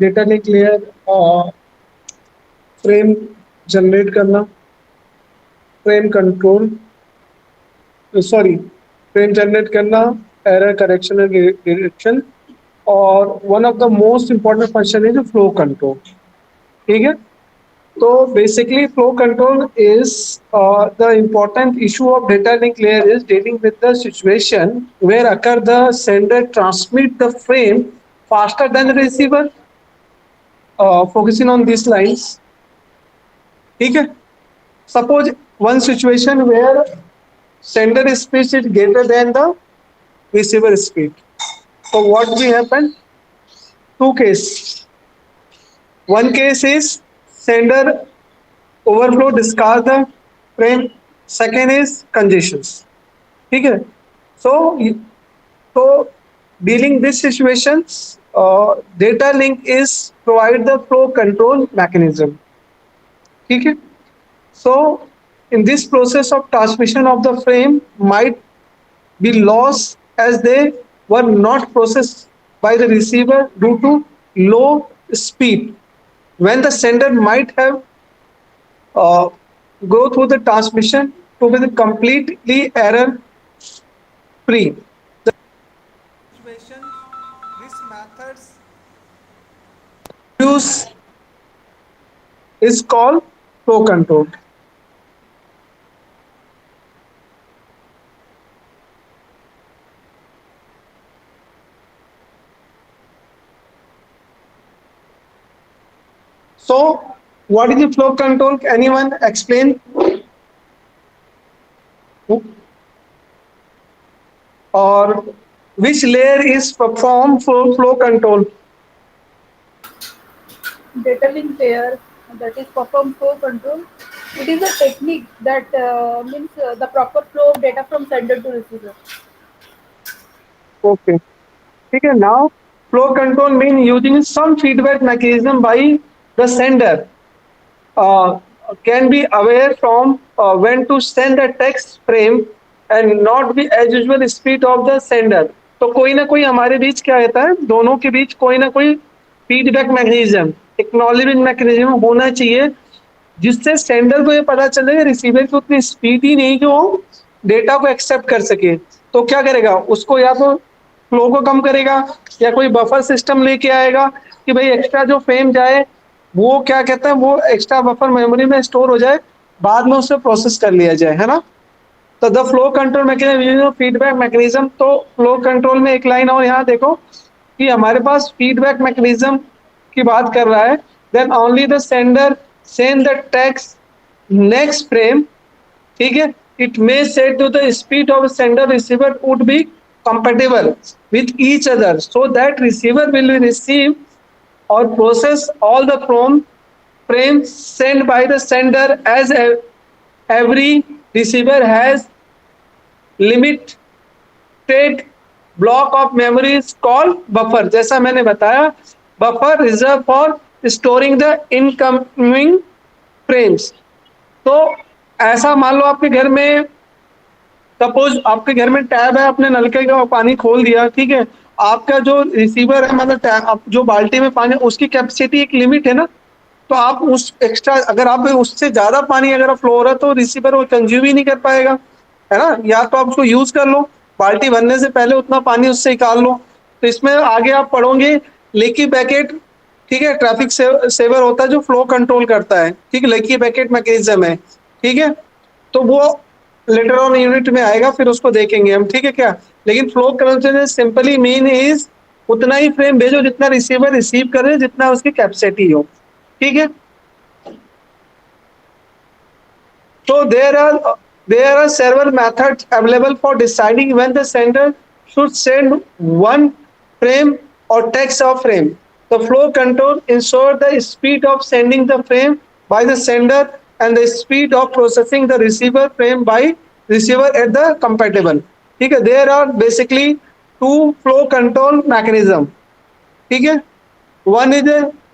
Data link layer, frame generate करना, frame control, sorry, frame generate करना, error correction and detection, और one of the most important function is flow control. ठीक है, तो basically flow control is the important issue of data link layer is dealing with the situation where occur the sender transmit the frame faster than the receiver, focusing on these lines. ठीक है, suppose one situation where sender speed is greater than the receiver speed. So what will happen? Two cases. One case is sender overflow discard the frame. Second is congestions. ठीक है, so so dealing this situations, data link is provide the flow control mechanism. ठीक है, so in this process of transmission of the frame might be lost as they were not processed by the receiver due to low speed, when the sender might have uh, go through the transmission to be completely error free. Situation, this methods use is called flow control. So, what is the flow control? Anyone explain? Or which layer is performed for flow control? Data link layer, that is perform flow control. It is a technique that means the proper flow of data from sender to receiver. Okay. Okay. Now, flow control means using some feedback mechanism by the sender. Uh, can be aware from when to send a text frame and not be as usual speed of the sender. तो कोई ना कोई हमारे बीच क्या रहता है, दोनों के बीच कोई ना कोई फीडबैक मैकेनिज्म, एक्नॉलेजमेंट मैकेनिज्म होना चाहिए, जिससे सेंडर को ये पता चले रिसीवर की उतनी स्पीड ही नहीं कि वो डेटा को एक्सेप्ट कर सके। तो क्या करेगा, उसको या तो फ्लो को कम करेगा या कोई बफर सिस्टम लेके आएगा कि भाई एक्स्ट्रा जो फ्रेम जाए वो क्या कहता है, वो एक्स्ट्रा बफर मेमोरी में स्टोर हो जाए, बाद में उसे प्रोसेस कर लिया जाए, है ना। तो the flow control mechanism, feedback mechanism. तो फ्लो कंट्रोल में एक लाइन और यहाँ देखो कि हमारे पास फीडबैक मैकेनिज्म की बात कर रहा है, then only the sender send the text next frame. ठीक है, it may set to the speed of sender receiver would be compatible with each other so that receiver will receive or process all the frames sent by the sender, as every receiver has limited block of memory is called buffer. जैसा मैंने बताया, buffer reserved for storing the incoming frames. तो ऐसा मान लो आपके घर में, suppose आपके घर में टैब है, आपने नलके का पानी खोल दिया, ठीक है, आपका जो रिसीवर है, मतलब टैब जो बाल्टी में पानी, उसकी कैपेसिटी एक लिमिट है ना, तो आप उस एक्स्ट्रा, अगर आप उससे ज्यादा पानी अगर फ्लो हो रहा है तो रिसीवर वो कंज्यूम ही नहीं कर पाएगा, है ना। या तो आप उसको यूज कर लो, बाल्टी भरने से पहले उतना पानी उससे निकाल लो। तो इसमें आगे आप पढ़ोगे लीकी बकेट, ठीक है, ट्रैफिक सेवर होता है जो फ्लो कंट्रोल करता है, ठीक है, लीकी बकेट मैकेनिज्म है, ठीक है। तो वो लेटर ऑन यूनिट में आएगा, फिर उसको देखेंगे हम, ठीक है क्या। लेकिन flow control simply mean is उतना ही फ्रेम भेजो जितना रिसीवर रिसीव करे, जितना उसकी कैपेसिटी हो, ठीक है। तो there are several methods available for deciding when the sender should send one frame or text of frame. The flow control ensure the speed of sending the frame by the sender and the speed of processing the receiver frame by receiver at the compatible. ठीक है, there are basically two flow control mechanism, ठीक है। One is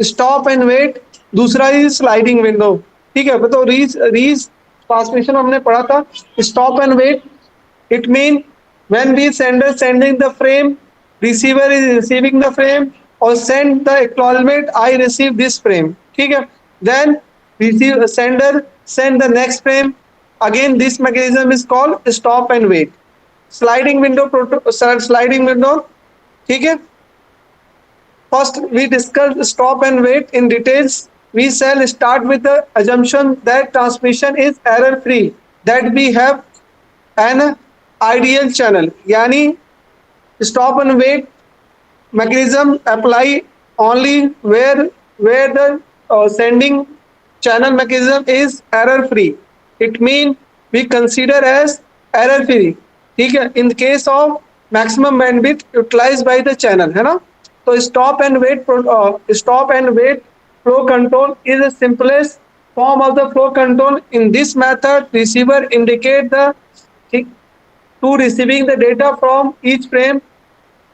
stop and wait, दूसरा is sliding window, ठीक है। तो retransmission हमने पढ़ा था, stop and wait, it mean when we sender sending the frame, receiver is receiving the frame, और send the acknowledgement I receive this frame. ठीक है, then receive sender send the next frame. Again this mechanism is called stop and wait. Sliding window sliding window. ठीक है, first we discussed stop and wait in details. We shall start with the assumption that transmission is error free, that we have an ideal channel. Yani stop and wait mechanism apply only where the sending channel mechanism is error free. It means we consider as error free. ठीक है, in the case of maximum bandwidth utilized by the channel, है ना. तो stop and wait flow control is the simplest form of the flow control. In this method receiver indicate the to receiving the data from each frame.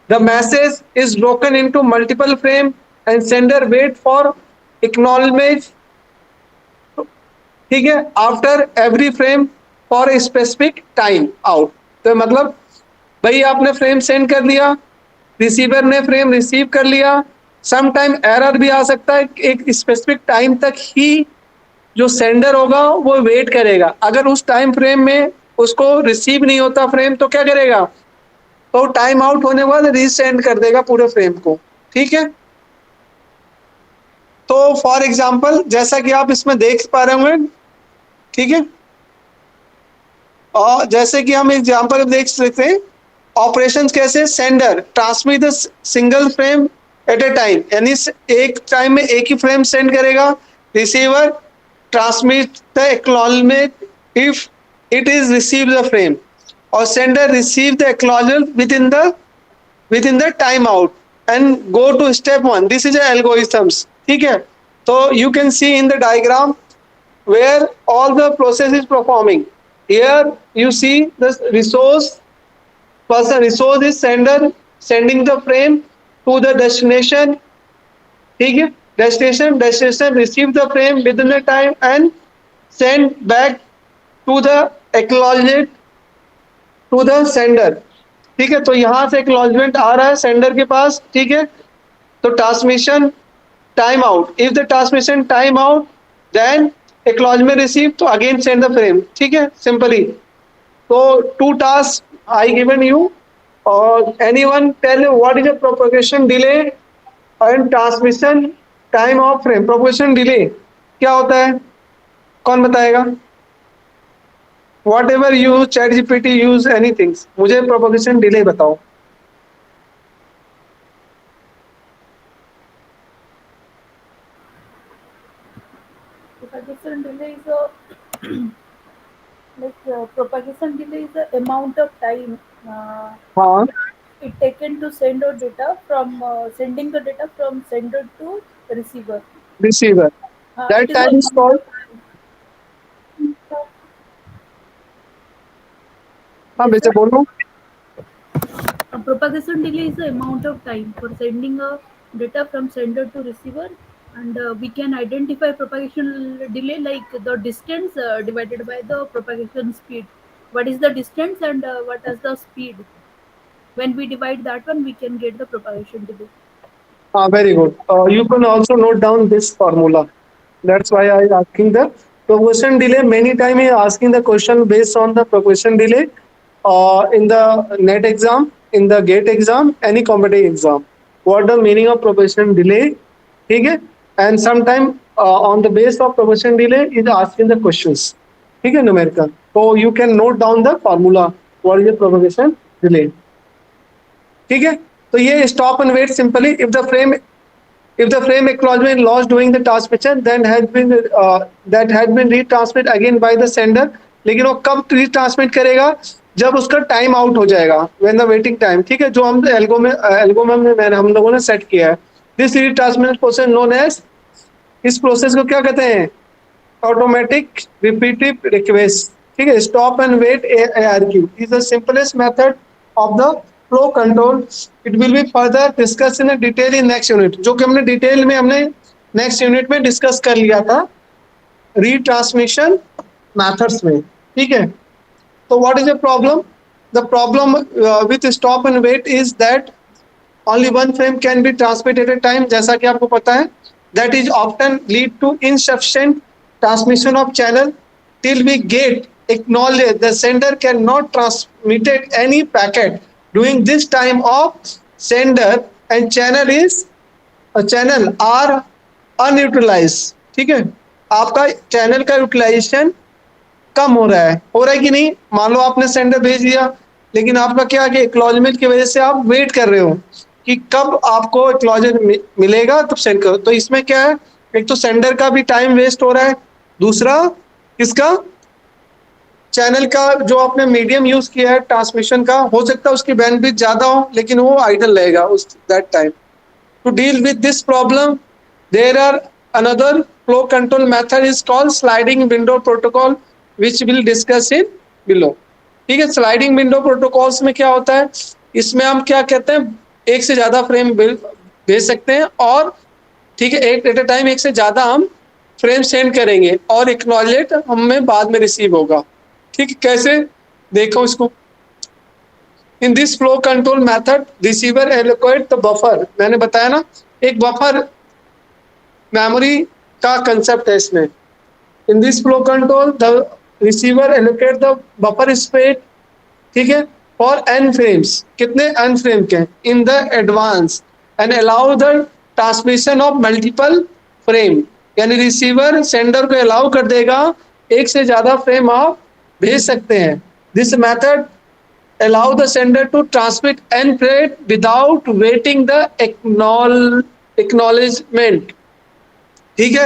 The message is broken into multiple frames and sender wait for acknowledgement. ठीक है, after every frame for a specific time out. तो मतलब भाई आपने frame send कर दिया, receiver ने frame receive कर लिया, सम टाइम एरर भी आ सकता है, एक स्पेसिफिक टाइम तक ही जो सेंडर होगा वो वेट करेगा. अगर उस टाइम फ्रेम में उसको रिसीव नहीं होता फ्रेम तो क्या करेगा, तो टाइम आउट होने के बाद रीसेंड कर देगा पूरे फ्रेम को. ठीक है, तो फॉर एग्जांपल जैसा कि आप इसमें देख पा रहे होंगे, ठीक है, और जैसे कि हम एग्जांपल देख सकते हैं ऑपरेशंस कैसे. Sender transmit the single frame at a time, यानी एक टाइम में एक ही फ्रेम सेंड करेगा. Receiver transmit the acknowledgement if it is receive the frame, और sender receive the acknowledgement within the timeout and go to step 1. This is a algorithms. ठीक है, तो you can see in the diagram where all the process is performing. Here you see the resource person. Resource is sender sending the frame to the destination. ठीक है, destination receive the frame within the time and send back to the acknowledgement to the sender. ठीक है, तो यहां से acknowledgement आ रहा है sender के पास. ठीक है, तो transmission time out, if the transmission time out then acknowledgement receive, तो अगेन सेंड द फ्रेम. ठीक है, सिंपली. तो 2 टास्क आई गिवन यू, और anyone tell what is the propagation delay and transmission time of frame. Propagation delay क्या होता है, कौन बताएगा. Whatever you use, ChatGPT, use anything. मुझे propagation delay बताओ. Propagation delay is a propagation delay is the amount of time हाँ, it taken to send or data from sending the data from sender to receiver. receiver. It That is time a is called. हाँ बेटे बोलो. propagation delay is the amount of time for sending a data from sender to receiver, and we can identify propagation delay like the distance divided by the propagation speed. What is the distance and what is the speed? When we divide that one, we can get the propagation delay. Very good. You can also note down this formula. That's why I asking the propagation delay. Many time I asking the question based on the propagation delay in the net exam, in the gate exam, any competitive exam. What the meaning of propagation delay? ठीक है, and sometime on the base of propagation delay is asking the questions. ठीक है, numerical. So you can note down the formula. What is the propagation delay? ठीक है, तो ये stop and wait simply if the frame acknowledgement lost during the transmission then that has been retransmitted again by the sender. लेकिन वो कब retransmit करेगा, जब उसका टाइम आउट हो जाएगा, when the waiting time. ठीक है, जो हम एल्गो में हम लोगों ने सेट किया है. This retransmission process known as, इस प्रोसेस को क्या कहते हैं, ऑटोमेटिक रिपीटिव रिक्वेस्ट. ठीक है, stop and wait ARQ is the simplest method of the flow control. It will be further discussed in a detail in next unit. जो कि हमने डिटेल में हमने नेक्स्ट यूनिट में डिस्कस कर लिया था रीट्रांसमिशन मेथड्स में. ठीक है, तो what is the problem. The problem with stop and wait is that only one frame can be transmitted at a time, जैसा कि आपको पता है, that is often lead to insufficient transmission of channel till we get acknowledge the sender cannot transmit any packet during this time of sender and channel are unutilized. ठीक है, आपका channel का utilisation कम हो रहा है कि नहीं? मान लो आपने सेंडर भेज दिया, लेकिन आपका क्या कि एक्नॉलेजमेंट की वजह से आप वेट कर रहे हो कि कब आपको एक्नॉलेजमेंट मिलेगा तब सेंड करो। तो इसमें क्या है, एक तो सेंडर का भी टाइम वेस्ट हो रहा है, दूसरा किसका, चैनल का जो आपने मीडियम यूज किया है ट्रांसमिशन का, हो सकता है उसकी बैंडविड्थ ज्यादा हो लेकिन वो आइडल रहेगा उस that time. To deal with this problem, there are another flow control method is called sliding window protocol, which we'll discuss it below. ठीक है, स्लाइडिंग विंडो प्रोटोकॉल्स में क्या होता है, इसमें हम क्या कहते हैं, एक से ज्यादा फ्रेम भेज सकते हैं और ठीक है, एक एट अ टाइम एक से ज्यादा हम फ्रेम सेंड करेंगे और एक्नॉलेज हमें बाद में रिसीव होगा। ठीक है, कैसे देखो इसको। In this flow control method, receiver allocate the buffer. मैंने बताया ना, एक बफर मेमोरी का कंसेप्ट है इसमें। In this flow control, the receiver allocate the buffer space, ठीक है, for n frames, कितने n फ्रेम के, in the advance and allow the transmission of multiple frame, यानी रिसीवर सेंडर को अलाउ कर देगा एक से ज्यादा फ्रेम आप भेज सकते हैं। This method allow the sender to transmit n frame without waiting the acknowledgement. ठीक है,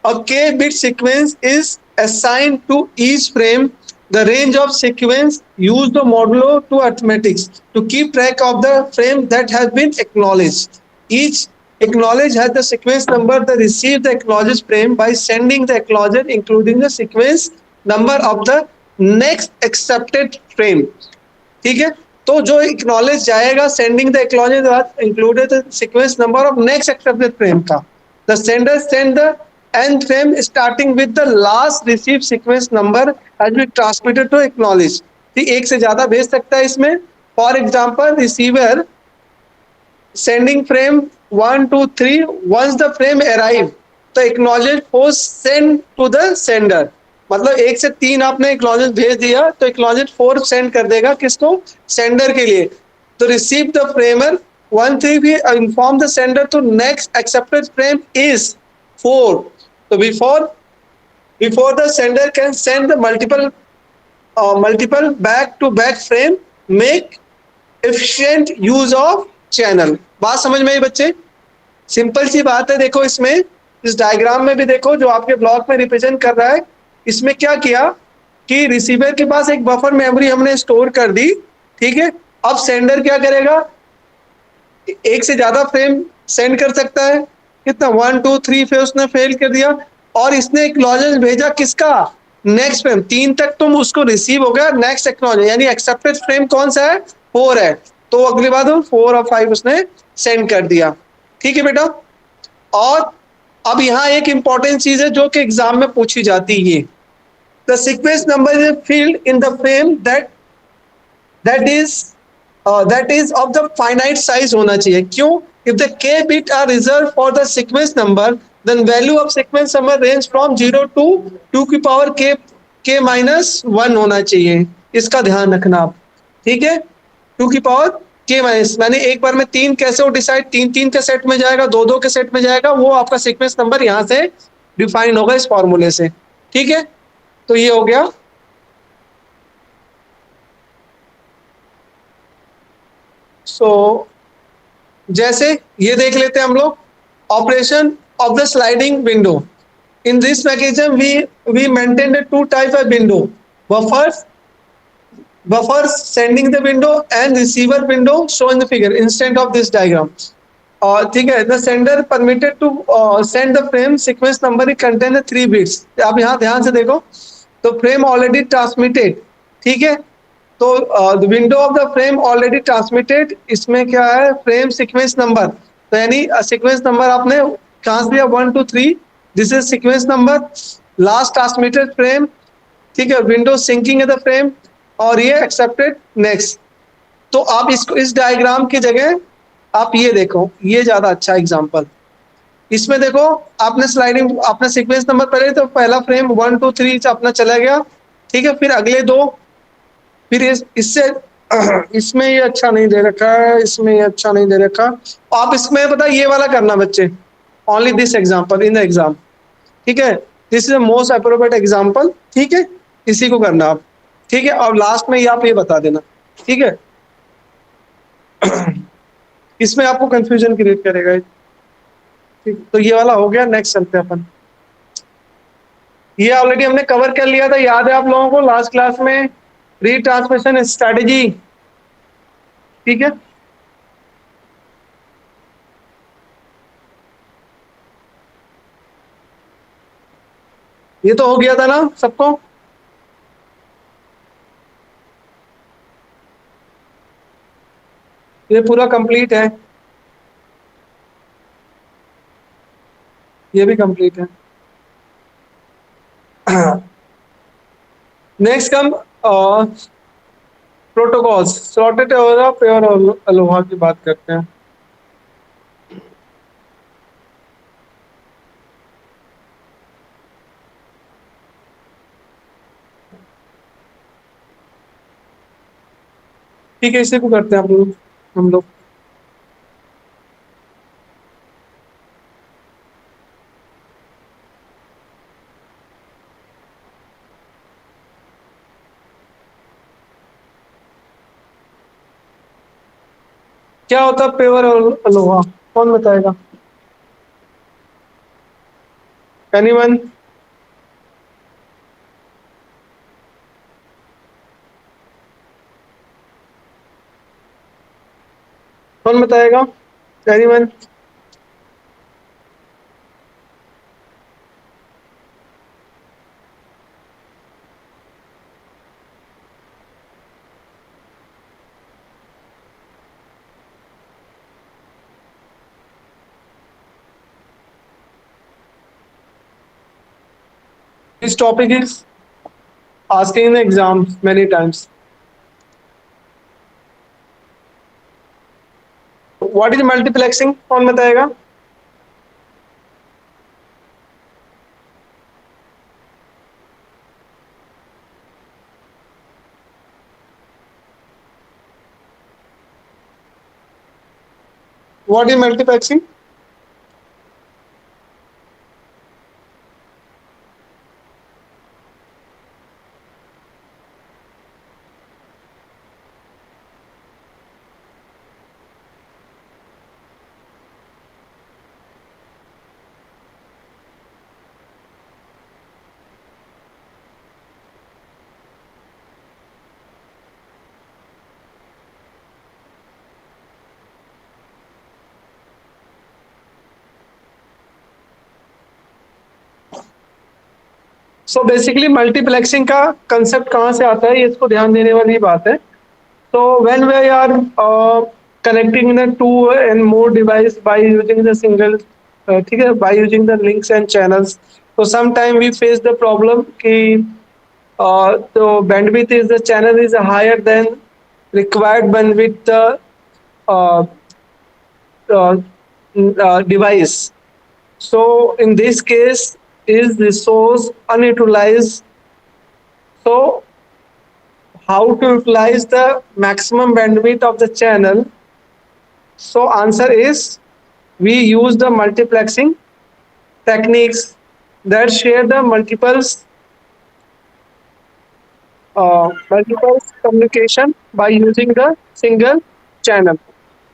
a k bit sequence is assigned to each frame. The range of sequence use the modulo to arithmetics to keep track of the frame that has been acknowledged. Each acknowledge has the sequence number that receive the acknowledged frame by sending the acknowledge including the sequence number of the next accepted frame. ठीक है, तो जो acknowledge जाएगा sending the acknowledge included the sequence number of next accepted frame का। The sender send the N frame starting with the last receive sequence number has been transmitted to acknowledge. ठीक, एक से ज्यादा भेज सकता है इसमें। For example, receiver sending frame 1 2 3, once the frame arrive the acknowledge was send to the sender. मतलब 1 से 3 आपने एक्नॉलेज भेज दिया तो एक्नॉलेज 4 सेंड कर देगा किसको, सेंडर के लिए। तो रिसीव द फ्रेमर 1 3 भी inform the sender to next accepted frame is 4। तो before the sender can send the multiple back to back frame, make efficient use of channel. बात समझ में आई बच्चे? सिंपल सी बात है। देखो इसमें इस डायग्राम में भी देखो जो आपके ब्लॉक में रिप्रेजेंट कर रहा है, इसमें क्या किया कि रिसीवर के पास एक बफर मेमोरी हमने स्टोर कर दी। ठीक है, अब सेंडर क्या करेगा, एक से ज्यादा फ्रेम सेंड कर सकता है। कितना, 1 2 3 फिर उसने फेल कर दिया और इसने एक्नॉलेज भेजा किसका, नेक्स्ट फ्रेम। 3 तक तुम उसको रिसीव हो गया, नेक्स्ट एक्नॉलेज यानी एक्सेप्टेड फ्रेम कौन सा है, 4 है। तो अगली बार 4 और 5 उसने सेंड कर दिया। ठीक है बेटा, और अब यहाँ एक इंपॉर्टेंट चीज है जो कि एग्जाम में पूछी जाती है। The sequence number is filled in the frame that is of the finite size होना चाहिए। क्यों? If the k bit are reserved for the sequence number, then value of sequence number range from 0 to 2 की power k minus 1 होना चाहिए। इसका ध्यान रखना आप। ठीक है, 2 की पावर k माइनस, मैंने एक बार में 3 कैसे हो डिसाइड, 3 3 के सेट में जाएगा, 2 2 के सेट में जाएगा, वो आपका सीक्वेंस नंबर यहाँ से डिफाइन होगा इस फॉर्मूले से। ठीक है, तो ये हो गया। जैसे ये देख लेते हैं हम लोग, operation of the sliding window. In this mechanism we maintain 2 type of window, buffers sending the window and receiver window shown in the figure instead of this diagram. ठीक है, the sender permitted to send the frame sequence number contain 3 bits। आप यहाँ ध्यान से देखो, तो frame already transmitted. ठीक है, तो the window of the frame already transmitted, इसमें क्या है, फ्रेम सीक्वेंस नंबर। तो यानी सीक्वेंस नंबर आपने कहाँ से दिया, 1 2 3, this is sequence number, last transmitted frame. ठीक है, विंडो सिंकिंग है द फ्रेम और ये एक्सेप्टेड नेक्स्ट। तो आप इसको इस डायग्राम की जगह आप ये देखो, ये ज्यादा अच्छा एग्जाम्पल। इसमें देखो, आपने स्लाइडिंग, आपने सीक्वेंस नंबर पहले तो पहला फ्रेम 1 2 3 अपना चला गया, ठीक है, फिर अगले दो, फिर इससे इसमें ये अच्छा नहीं दे रखा है, इसमें ये अच्छा नहीं दे रखा। आप इसमें पता ये वाला करना बच्चे, only this example in the exam, ठीक है, this is the most appropriate example, ठीक है, इसी को करना आप, ठीक है, और लास्ट में ये आप ये बता देना, ठीक है। इसमें आपको कंफ्यूजन क्रिएट करेगा, ठीक, तो ये वाला हो गया। नेक्स्ट चलते हैं अपन, ये ऑलरेडी हमने कवर कर लिया था, याद है आप लोगों को लास्ट क्लास में, रीट्रांसमिशन स्ट्रेटेजी, ठीक है। ये तो हो गया था ना सबको, ये पूरा कंप्लीट है, ये भी कंप्लीट है। Next come protocols, sorted Aloha, pure Aloha की बात करते हैं। ठीक है, इसी को करते हैं हम लोग। क्या होता है प्योर अलोहा, कौन बताएगा? एनीवन? कौन बताएगा? Anyone? This topic is asking in the exams many times. What is multiplexing? कौन बताएगा? What is multiplexing? So basically multiplexing का कंसेप्ट कहाँ से आता है, ये इसको ध्यान देने वाली बात है। तो when we are connecting the two and more device by using the single, ठीक है, by using the links and channels, so sometime we face the problem कि the bandwidth is the channel is higher than required bandwidth uh, uh, device. So in this case, is resource unutilized. So how to utilize the maximum bandwidth of the channel? So answer is we use the multiplexing techniques that share the multiples communication by using the single channel.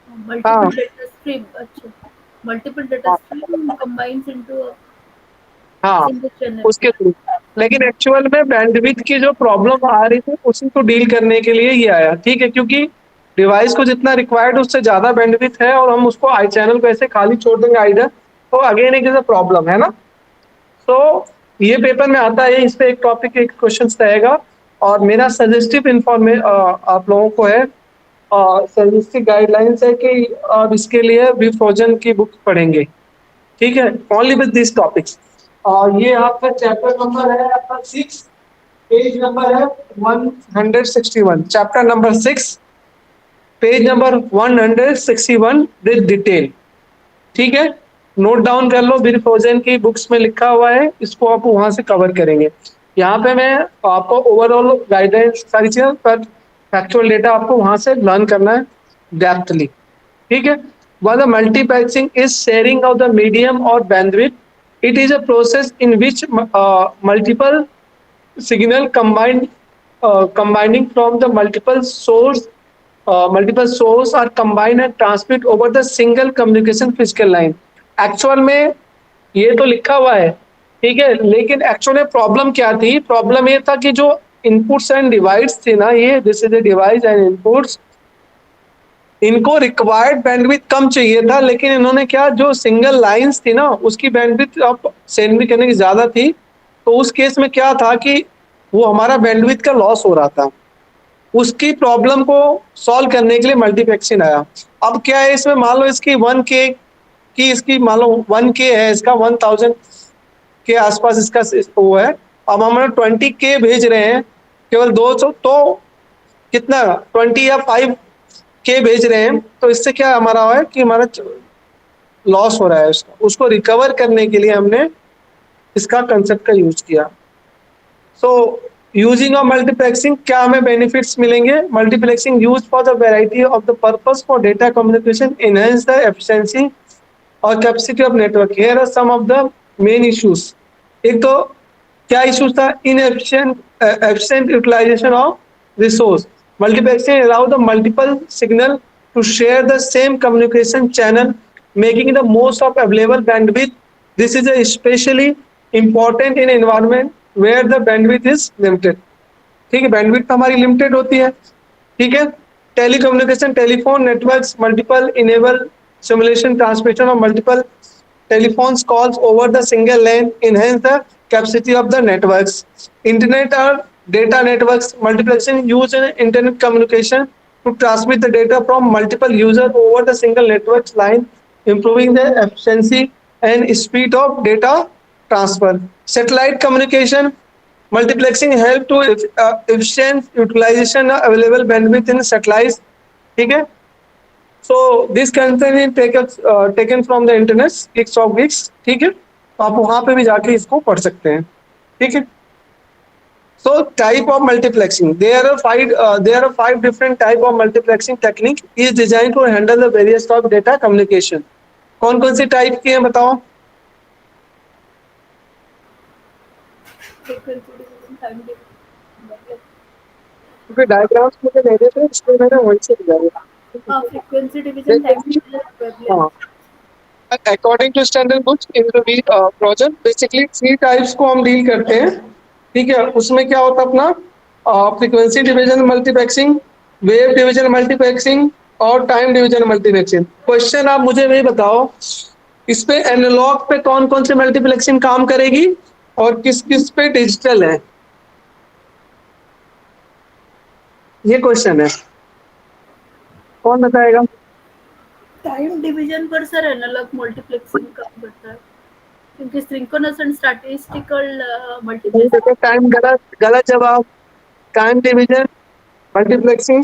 Multiple हाँ data stream, अच्छा, multiple data हाँ stream combines into a हाँ, single channel. उसके through. लेकिन actual में bandwidth की जो problem आ रही थी उसी को डील करने के लिए ये आया, ठीक है, क्योंकि डिवाइस को जितना रिक्वायर्ड उससे ज्यादा बैंडविड्थ है और हम उसको आई चैनल को ऐसे खाली छोड़ देंगे आइडर, तो अगेन एक प्रॉब्लम है ना। तो ये पेपर में आता है, इस पे एक टॉपिक एक क्वेश्चन रहेगा। और मेरा सजेस्टिव इन्फॉर्मे आप लोगों को है, सजेस्टिव गाइडलाइंस है कि आप इसके लिए विफ्रोजन की बुक पढ़ेंगे, ठीक है, ओनली विद दिस टॉपिक्स। और ये आपका चैप्टर नंबर है आपका 6, पेज नंबर है 161, chapter number 6, page number 161 with detail. ठीक है, नोट डाउन कर लो, बिल फ्रोजन की बुक्स में लिखा हुआ है, इसको आप वहां से कवर करेंगे। यहाँ पे मैं आपको ओवरऑल गाइडेंस सारी चीजें, पर फैक्चुअल डेटा आपको वहां से लर्न करना है डेप्थली। ठीक है, while the multiplexing is sharing of the medium or bandwidth, it is a process in which multiple signal combining from the multiple source are combined and transmit over the single communication physical line। Actual में ये तो लिखा हुआ है, ठीक है, लेकिन actual में प्रॉब्लम क्या थी? प्रॉब्लम ये था कि जो इनपुट्स एंड डिवाइस थे ना, ये this is a device and inputs, इनको रिक्वायर्ड बैंडविड्थ कम चाहिए था, लेकिन इन्होंने क्या, जो सिंगल लाइंस थी ना, उसकी बैंडविड्थ आप सेंड भी करने की ज्यादा थी, तो उस केस में क्या था कि वो हमारा बैंडविड्थ का लॉस हो रहा था। उसकी प्रॉब्लम को सॉल्व करने के लिए मल्टीप्लेक्सिंग आया। अब क्या है इसमें, मान लो इसकी 1K की, इसकी मान लो 1K है, इसका 1000 के आसपास इसका वो है। अब हम 20K भेज रहे हैं केवल 200, तो कितना 20 या 5K भेज रहे हैं, तो इससे क्या हमारा है कि हमारा लॉस हो रहा है। उसको रिकवर करने के लिए हमने इसका कंसेप्ट का यूज किया। सो यूजिंग ऑफ मल्टीप्लेक्सिंग क्या हमें बेनिफिट्स मिलेंगे? Multiplexing use for the variety of the purpose for data communication, enhance the efficiency और capacity of network. Here are some of the main issues. एक तो क्या issues था? Efficient utilization of resource. Multiplexing allows the multiple signal to share the same communication channel, making the most of available bandwidth. This is especially important in environment where the bandwidth is limited। ठीक है, bandwidth हमारी limited होती है। ठीक है, telecommunication, telephone networks multiple enable simulation transmission of multiple telephones calls over the single lane, enhance the capacity of the networks। Internet or data networks, multiplexing use in internet communication to transmit the data from multiple users over the single network line, improving the efficiency and speed of data transfer। Satellite communication, multiplexing help to efficient utilization of available bandwidth in satellites। ठीक है, so this content is taken from the internet gigs of gigs। ठीक है, तो आप वहां पे भी जाके इसको पढ़ सकते हैं। ठीक है, so type of multiplexing, there are five different type of multiplexing technique is designed to handle the various type of data communication। कौन कौन सी टाइप की है बताओ? क्योंकि डायग्राम्स मुझे दे देते इसलिए मैंने वहीं से दिया। फ्रीक्वेंसी डिवीजन, टाइम डिवीजन, हाँ, according to standard books in the project basically 3 types को हम डील करते हैं। ठीक है, उसमें क्या होता है अपना frequency division multiplexing, wave division multiplexing और टाइम डिवीजन मल्टीप्लेक्सिंग। क्वेश्चन आप मुझे वही बताओ, इस पे एनालॉग पे कौन कौन से मल्टीप्लेक्सिंग काम करेगी और किस किस पे डिजिटल है? ये क्वेश्चन है, कौन बताएगा? टाइम डिवीजन पर सर एनालॉग मल्टीप्लेक्सिंग काम करता है, क्योंकि सिंक्रोनस एंड स्टैटिस्टिकल मल्टीप्लेक्सिंग। देखो टाइम, गलत गलत जवाब। टाइम डिवीजन मल्टीप्लेक्सिंग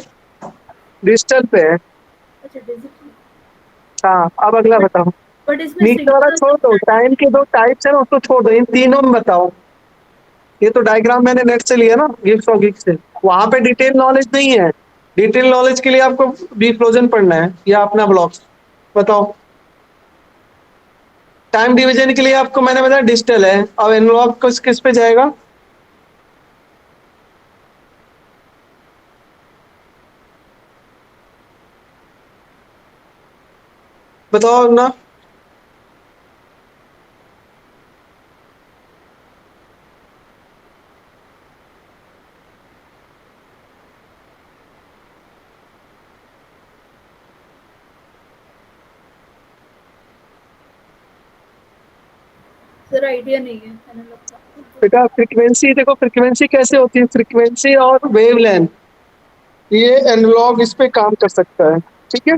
डिजिटल पे है। अच्छा, डिजिटल। हाँ, अब अगला बताओ। बट इसमें नीचे वाला छोड़ दो, टाइम के 2 टाइप्स है ना, उसको छोड़ दो, इन तीनों में बताओ। ये तो डायग्राम मैंने नेट से लिया ना, गिग्स और गिग्स से, वहां पे डिटेल नॉलेज नहीं है। डिटेल नॉलेज के लिए आपको बी फ्रोजन पढ़ना है या अपना ब्लॉग्स। बताओ, टाइम डिवीजन के लिए आपको मैंने बताया डिजिटल है, अब एनालॉग किस किस पे जाएगा? बताओ ना। सर आइडिया नहीं है एनालॉग का। बेटा फ्रीक्वेंसी देखो, फ्रीक्वेंसी कैसे होती है, फ्रीक्वेंसी और वेवलेंथ, ये एनालॉग इस पे काम कर सकता है। ठीक है,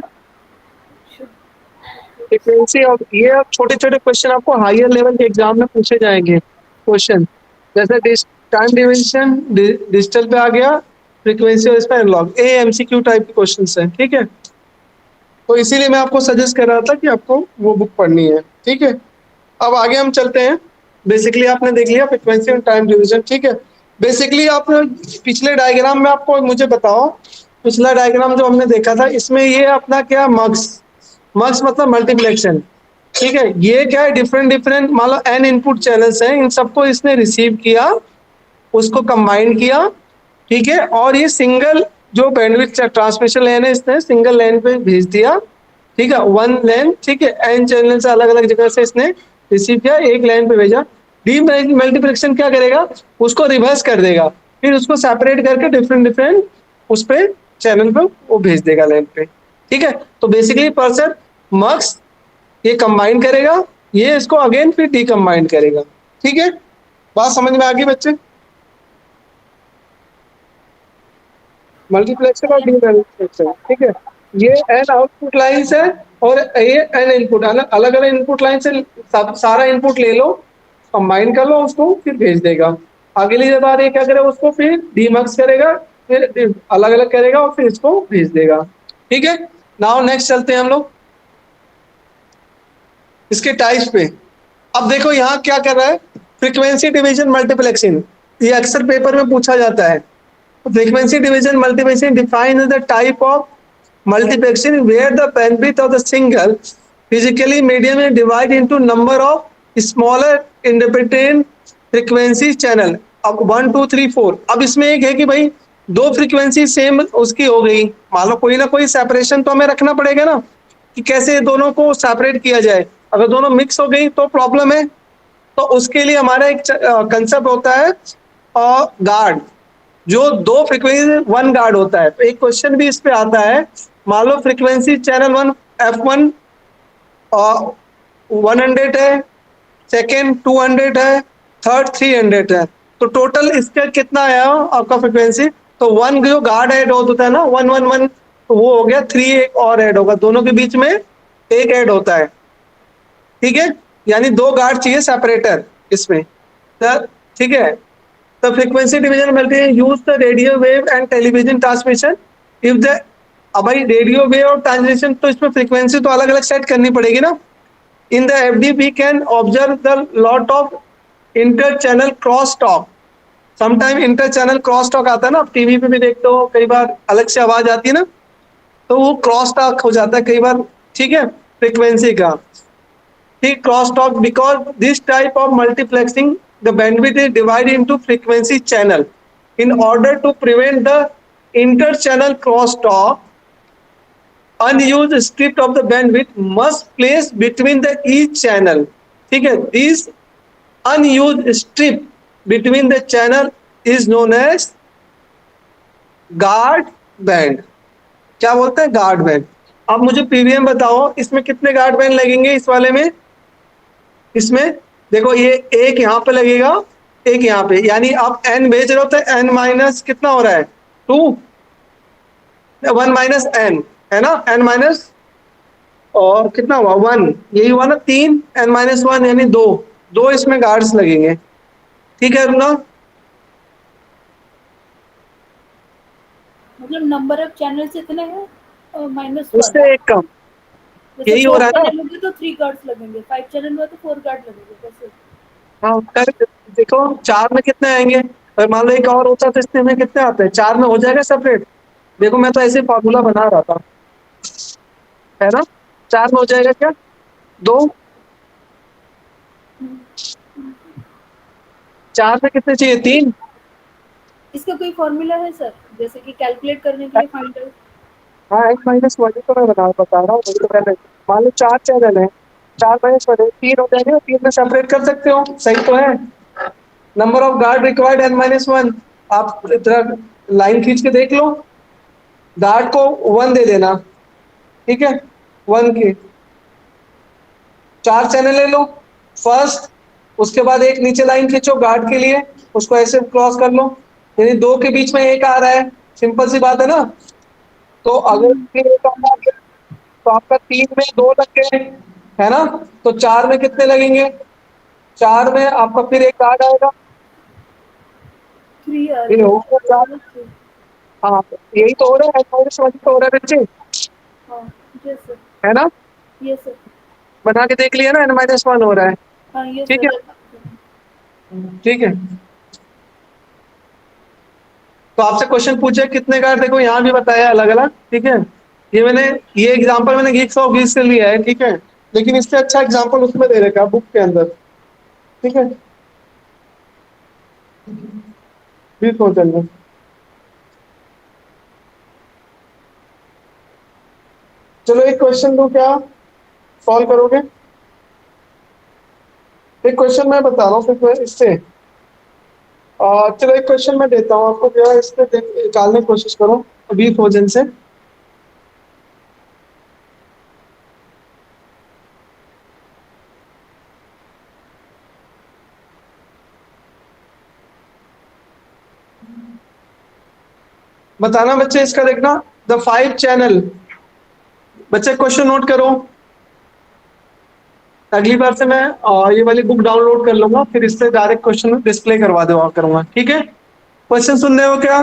फ्रीक्वेंसी और ये अब छोटे छोटे क्वेश्चन आपको हायर लेवल के एग्जाम में पूछे जाएंगे क्वेश्चन। जैसे टाइम डिवीजन डिजिटल पे आ गया, फ्रीक्वेंसी और इसमें एनालॉग, ये एमसीक्यू टाइप के क्वेश्चंस हैं, ठीक है। तो इसीलिए मैं आपको सजेस्ट कर रहा था कि आपको वो बुक पढ़नी है, ठीक है। अब आगे हम चलते हैं। बेसिकली आपने देख लिया फ्रीक्वेंसी एंड टाइम डिवीजन, ठीक है। बेसिकली आप पिछले डायग्राम में आपको मुझे बताओ, पिछला डायग्राम जो हमने देखा था इसमें ये अपना क्या मक्स, मक्स मतलब मल्टीप्लेक्शन, ठीक है। ये क्या है, डिफरेंट डिफरेंट मान लो एन इनपुट चैनल्स हैं, इन सबको इसने रिसीव किया, उसको कंबाइन किया, ठीक है। और ये सिंगल जो बैंडविड्थ ट्रांसमिशन लाइन है इसने सिंगल लाइन पे भेज दिया, ठीक है, वन लाइन, ठीक है। एन चैनल से अलग अलग जगह से इसने रिसीव किया, एक लाइन पे भेजा। डी मल्टीप्लेक्शन क्या करेगा, उसको रिवर्स कर देगा, फिर उसको सेपरेट करके डिफरेंट डिफरेंट उस पे चैनल पे वो भेज देगा लाइन पे, ठीक है। तो बेसिकली पर्सन मक्स ये कंबाइन करेगा, ये इसको अगेन फिर डीकंबाइन करेगा, ठीक है। बात समझ में आ गई बच्चे? मल्टीप्लेक्सर और डीमल्टीप्लेक्सर, ठीक है। ये एन आउटपुट लाइन्स है और ये एन इनपुट, अलग अलग इनपुट लाइन से सारा इनपुट ले लो, कंबाइन कर लो उसको, फिर भेज देगा। अगली बार ये क्या करेगा, उसको फिर डीमक्स करेगा, फिर अलग अलग करेगा और फिर इसको भेज देगा, ठीक है। नाउ नेक्स्ट चलते हैं हम लोग इसके टाइप्स पे। अब देखो यहाँ क्या कर रहा है, फ्रीक्वेंसी डिवीजन मल्टीप्लेक्सिंग, ये अक्सर पेपर में पूछा जाता है। Frequency division multiplexing defines the type of multiplexing where the bandwidth of the single physically medium is divided into number of smaller independent frequency channel। अब 1 2 3 4, अब इसमें एक है कि भाई दो फ्रीक्वेंसी सेम उसकी हो गई, मान लो कोई ना कोई सेपरेशन तो हमें रखना पड़ेगा ना, कि कैसे दोनों को सेपरेट किया जाए। अगर दोनों मिक्स हो गई तो प्रॉब्लम है, तो उसके लिए हमारा एक कंसेप्ट होता है गार्ड, जो दो फ्रीक्वेंसी वन गार्ड होता है। तो एक क्वेश्चन भी इस पे आता है, मान low frequency channel one F1 और 100 है, सेकेंड 200 है, थर्ड 300 है, तो टोटल इसका कितना आया आपका फ्रीक्वेंसी। तो वन जो गार्ड ऐड होता है ना, 1 1 1, तो वो हो गया 3, एक और ऐड होगा, दोनों के बीच में एक ऐड होता है, ठीक है। यानी दो गार्ड चाहिए सेपरेटर इसमें, ठीक है। The frequency division multiplexing use the radio wave and television transmission. If the अब भाई रेडियो वेव और ट्रांसमिशन तो इसमें फ्रीक्वेंसी तो अलग अलग सेट करनी पड़ेगी ना। In the FD we can observe the lot of inter channel cross talk. Sometime inter channel cross talk आता है ना, आप टीवी पे भी देखते हो, कई बार अलग से आवाज आती है ना, तो वो क्रॉस टॉक हो जाता है कई बार, ठीक है, फ्रीक्वेंसी का, ठीक, cross talk. Because this type of multiplexing the bandwidth is divided into frequency channel. In order to prevent the inter-channel crosstalk, unused strip of the bandwidth must place between the each channel. ठीक है, this unused strip between the channel is known as guard band. क्या बोलते हैं, guard band. अब मुझे PVM बताओ, इसमें कितने गार्ड बैंड लगेंगे इस वाले में। इसमें देखो ये एक यहाँ पे लगेगा, एक यहाँ पे, यानी आप n भेज रहे हो तो n माइनस कितना हो रहा है 2, 1 माइनस n है ना, n माइनस और कितना हुआ 1, यही हुआ ना 3, n माइनस 1 यानी 2, दो इसमें गार्ड्स लगेंगे, ठीक है ना। मतलब नंबर ऑफ चैनल्स इतने हैं -1, उससे एक कम, जैसे यही हो 4 रहा है ना। चैनल होंगे तो 3 गार्ड्स लगेंगे, 5 चैनल हुआ तो 4 गार्ड लगेंगे, कैसे। हाँ करेक्ट। देखो 4 में कितने आएंगे, और मान लो एक और होता तो इसमें में कितने आते हैं, 4 में हो जाएगा सेपरेट। देखो मैं तो ऐसे फॉर्मूला बना रहा था, है ना, 4 में हो जाएगा क्या 2, 4 में कितने चाहिए 3। इसका कोई फॉर्मूला है सर, जैसे कि कैलकुलेट करने के लिए फाइंड आउट। हाँ n माइनस वन तो मैं बता रहा हूँ, वही तो मैंने, मान लो 4 चैनल है, 4 माइनस 1 3 हो जाएंगे, 3 में सेपरेट कर सकते हो, सही तो है। Number of guard required n minus 1, आप इधर लाइन खींच के देख लो, गार्ड को 1 दे देना, ठीक है, 1 के 4 चैनल ले लो फर्स्ट, उसके बाद एक नीचे लाइन खींचो गार्ड के लिए, उसको ऐसे क्रॉस कर लो, यानी 2 के बीच में एक आ रहा है, सिंपल सी बात है ना। तो अगर फिर एक आ गया तो आपका 3 में 2 लग गए, है ना, तो 4 में कितने लगेंगे, 4 में आपका फिर एक गार्ड आएगा, 3 आ फिर रहे होगा 4, हैं। हाँ, यही तो हो रहा है, -1 तो हो रहा है बच्चे, हाँ, यस सर। है ना? Yes sir. बना के देख लिया ना, n-1 हो रहा है। हाँ, यस ठीक है, सर। ठीक है। तो आपसे क्वेश्चन पूछे कितने का, देखो यहाँ भी बताया अलग अलग, ठीक है। ये एग्जांपल मैंने गीक्स ऑफ गीक्स से लिया है, ठीक है, लेकिन इससे अच्छा एग्जांपल उसमें दे रखा है बुक के अंदर, ठीक है। भी सोच लेंगे। चलो एक क्वेश्चन दो, क्या सॉल्व करोगे? एक क्वेश्चन मैं बता रहा हूँ फिर इससे, चलो एक क्वेश्चन मैं देता हूँ आपको, क्या इससे निकालने की कोशिश करो अभी भोजन से। बताना बच्चे इसका, देखना द 5 चैनल। बच्चे क्वेश्चन नोट करो। अगली बार से मैं ये वाली बुक डाउनलोड कर लूंगा, फिर इससे डायरेक्ट क्वेश्चन डिस्प्ले करवा दो करूंगा, ठीक है। क्वेश्चन सुन रहे हो क्या?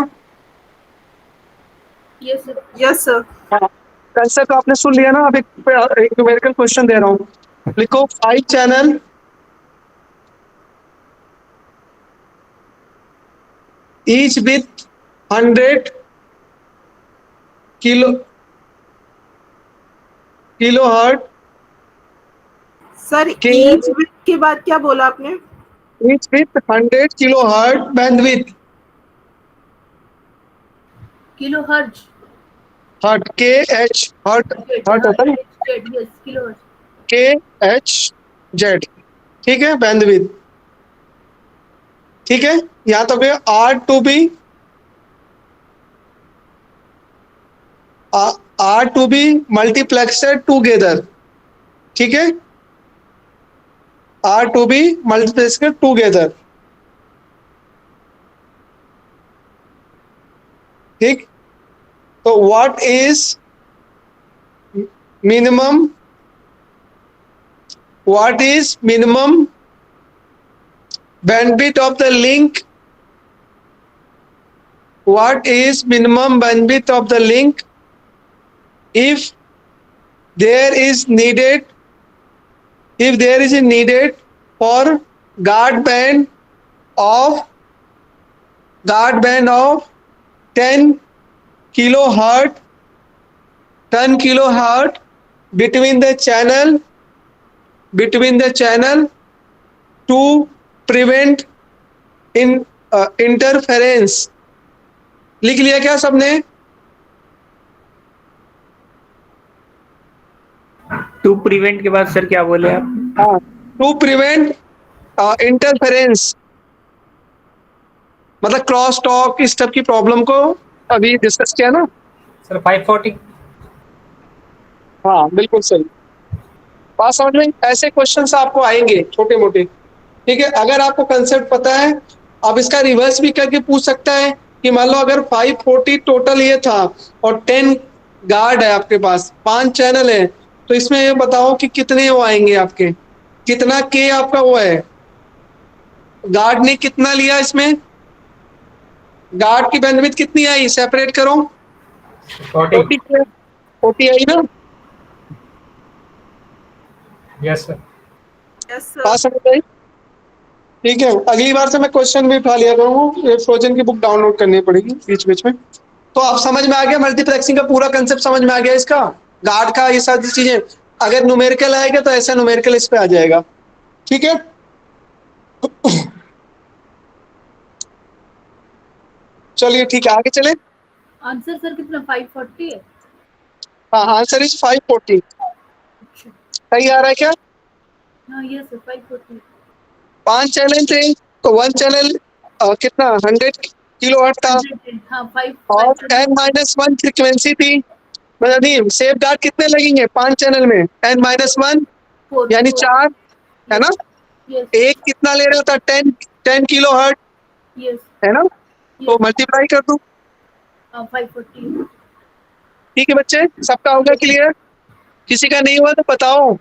Yes sir. Yes sir. हाँ, कंसेप्ट आपने सुन लिया ना। अब एक न्यूमेरिकल क्वेश्चन दे रहा हूँ, लिखो 5 channel each with 100 kilohertz sir के, ईच विथ के बाद क्या बोला आपने? each with 100 kilohertz bandwidth, kilohertz. Hertz के एच, हर्ट, जेड, हर्ट हाँ, होता है ना, जेड, यस, किलो हर्ज। के एच जेड, ठीक है, बैंडविथ, ठीक है। यहाँ तक है are to be, are to be multiplexed together, ठीक है, are to be multiplexed together, ठीक। तो what is minimum, what is minimum bandwidth of the link, what is minimum bandwidth of the link if there is needed, if there is needed for guard band of, guard band of 10 kilohertz, 10 kilohertz between the channel, between the channel to prevent in interference। लिख लिया क्या सबने? To prevent के बाद sir क्या बोले आप? हाँ, टू प्रिवेंट इंटरफेरेंस, मतलब क्रॉस टॉक, इस टाइप की प्रॉब्लम को अभी डिस्कस किया ना। सर 540। हाँ बिल्कुल सही, बात समझ में। ऐसे क्वेश्चंस आपको आएंगे छोटे मोटे, ठीक है। अगर आपको कंसेप्ट पता है, आप इसका रिवर्स भी करके पूछ सकता है कि मान लो अगर 540 टोटल ये था और 10 गार्ड है आपके पास, 5 चैनल है, तो इसमें ये बताओ कि कितने वो आएंगे आपके, कितना के आपका वो है, गार्ड ने कितना लिया इसमें, गार्ड की बैंडविड्थ कितनी आई, सेपरेट करो। 40। 40 आई ना। Yes sir. यस बात सर। समझ आई? ठीक है, अगली बार से मैं क्वेश्चन भी उठा लिया करूंगा, फ्रोजन की बुक डाउनलोड करनी पड़ेगी बीच बीच में। तो आप समझ में आ गया मल्टीप्लेक्सिंग का पूरा कंसेप्ट, समझ में आ गया इसका, गार्ड का, ये सारी चीजें। अगर न्यूमेरिकल आएगा तो ऐसा न्यूमेरिकल इस पे आ जाएगा, ठीक है। चलिए ठीक है, आगे चले। आंसर सर कितना, 540 है? हाँ, आंसर इज 540। अच्छा। सही आ रहा है क्या? हाँ, यस सर, 540। 5 चैनल थे, तो 1 चैनल कितना 100 किलो हर्ट था, 110, हाँ, 5 और 530। n-1 फ्रीक्वेंसी थी। मतलब नहीं, सेफ गार्ड कितने लगेंगे 5 चैनल में, n-1 4 यानी 4। 4, है ना। यस। एक कितना ले रहा था, 10 किलो हर्ट, यस। है ना। तो यस। मल्टीप्लाई कर दूं, 540। ठीक है बच्चे, सबका होगा क्लियर? किसी का नहीं हुआ तो बताओ,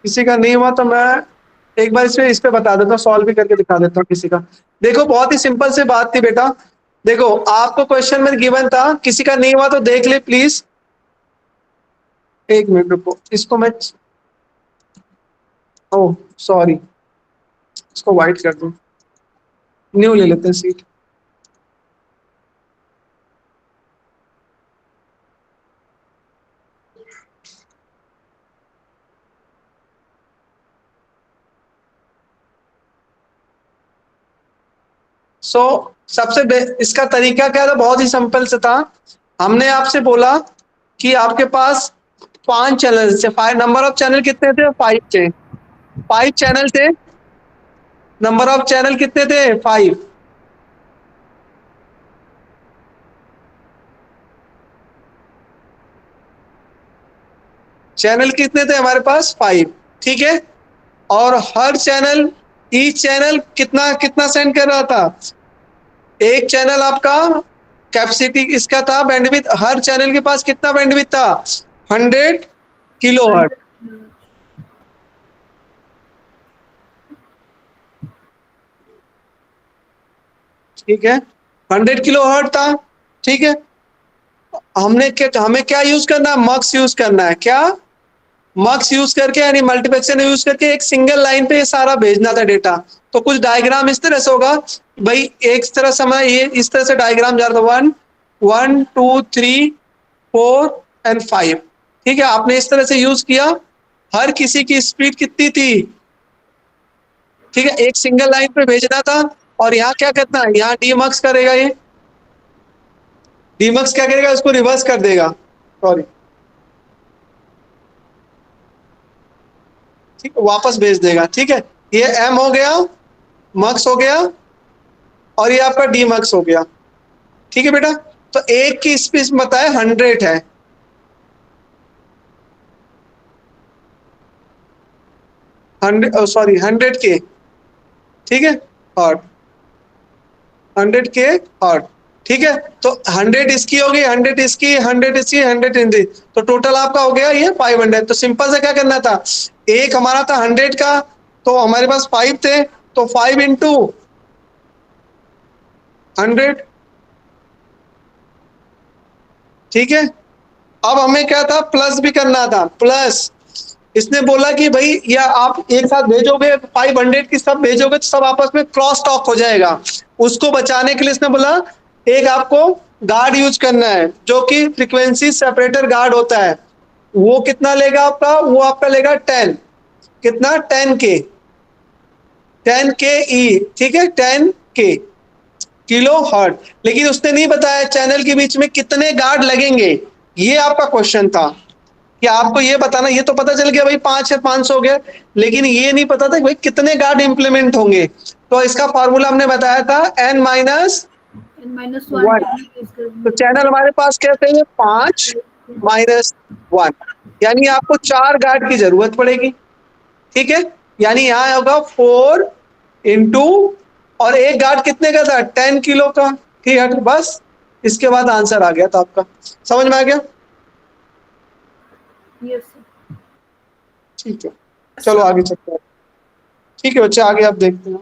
किसी का नहीं हुआ तो मैं एक बार इस पे बता देता हूँ, सॉल्व भी करके दिखा देता हूँ किसी का। देखो बहुत ही सिंपल से बात थी बेटा। देखो आपको क्वेश्चन में गिवन था, किसी का नहीं हुआ तो देख ले प्लीज। एक मिनट रुको, इसको मैं, ओह सॉरी, इसको व्हाइट कर दूं, न्यू ले लेते हैं सीट। सबसे इसका तरीका क्या था, बहुत ही सिंपल से था। हमने आपसे बोला कि आपके पास 5 चैनल थे, 5 नंबर ऑफ चैनल कितने थे, 5 थे, 5 चैनल थे, नंबर ऑफ चैनल कितने थे, 5। चैनल कितने थे हमारे पास, 5, ठीक है। और हर चैनल, ईच चैनल कितना कितना सेंड कर रहा था, एक चैनल आपका कैपेसिटी इसका था, बैंडविड्थ, हर चैनल के पास कितना बैंडविड्थ था, 100 किलोहर्ट्ज, ठीक है, 100 किलोहर्ट्ज था, ठीक है। हमें क्या यूज करना है, मक्स यूज करना है, क्या मक्स यूज करके यानी मल्टीप्लेक्सर यूज करके एक सिंगल लाइन पे ये सारा भेजना था डेटा। तो कुछ डायग्राम इस तरह से होगा भाई, एक तरह से हमारा ये इस तरह से डायग्राम जा रहा था, 1 1 2 3 4 एंड 5, ठीक है। आपने इस तरह से यूज किया, हर किसी की स्पीड कितनी थी, ठीक है, एक सिंगल लाइन पे भेजना था। और यहाँ क्या करना है, यहाँ डीमक्स करेगा, ये डीमक्स क्या करेगा, उसको रिवर्स कर देगा, सॉरी, ठीक है, वापस भेज देगा, ठीक है। ये एम हो गया, मक्स हो गया, और ये आपका डी मक्स हो गया, ठीक है बेटा। तो एक की स्पीड बताए 100 है, 100 के, ठीक है, और 100 के हर्ट, ठीक है। तो 100 इसकी होगी, 100 इसकी, 100 इसकी, 100 इनकी, तो टोटल आपका हो गया ये 500। तो सिंपल से क्या करना था, एक हमारा था 100 का, तो हमारे पास 5 थे, तो 5 इंटू 100, ठीक है। अब हमें क्या था, प्लस भी करना था, प्लस इसने बोला कि भाई या आप एक साथ भेजोगे 500 की सब भेजोगे तो सब आपस में क्रॉस टॉक हो जाएगा। उसको बचाने के लिए इसने बोला एक आपको गार्ड यूज करना है, जो कि फ्रीक्वेंसी सेपरेटर गार्ड होता है। वो कितना लेगा आपका, वो आपका लेगा 10, कितना, 10 के, 10 के ई, ठीक है, 10 के किलो हर्ट। लेकिन उसने नहीं बताया चैनल के बीच में कितने गार्ड लगेंगे, ये आपका क्वेश्चन था कि आपको ये बताना। ये तो पता चल गया भाई 5 है, 500 हो गया, लेकिन ये नहीं पता था कि भाई कितने गार्ड इंप्लीमेंट होंगे। तो इसका फॉर्मूला हमने बताया था n माइनस वन। तो चैनल हमारे पास कैसे है, 5 माइनस 1, यानी आपको 4 गार्ड की जरूरत पड़ेगी, ठीक है। यानी यहाँ होगा 4 इंटू, और एक गार्ड कितने का था, 10 किलो का, ठीक है। बस इसके बाद आंसर आ गया था आपका, समझ में आ गया, Yes, sir. ठीक है। चलो आगे चलते हैं, ठीक है बच्चे, आगे आप देखते हैं।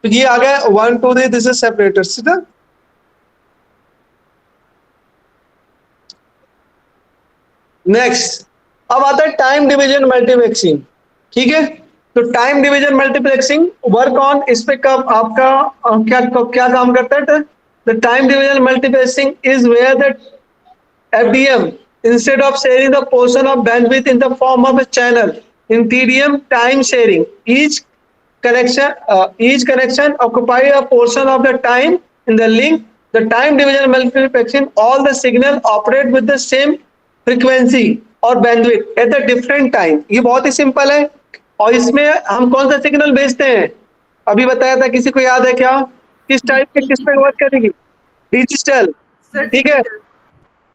तो ये आ गया 1 2 3, दिस इज सेपरेटर, सीधा। नेक्स्ट अब आता है टाइम डिवीजन मल्टीप्लेक्सिंग, ठीक है। तो time division multiplexing work on, इस पे कब आपका क्या काम करता है, the time division multiplexing is where the FDM, instead of sharing the portion of bandwidth in the form of a channel in TDM time sharing, each connection occupy a portion of the time in the link. The time division multiplexing, all the signal operate with the same frequency और bandwidth at a different time। ये बहुत ही simple है। और इसमें हम कौन सा signal भेजते हैं, अभी बताया था, किसी को याद है क्या, किस टाइप के, किस पे वर्क करेगी, डिजिटल, ठीक है।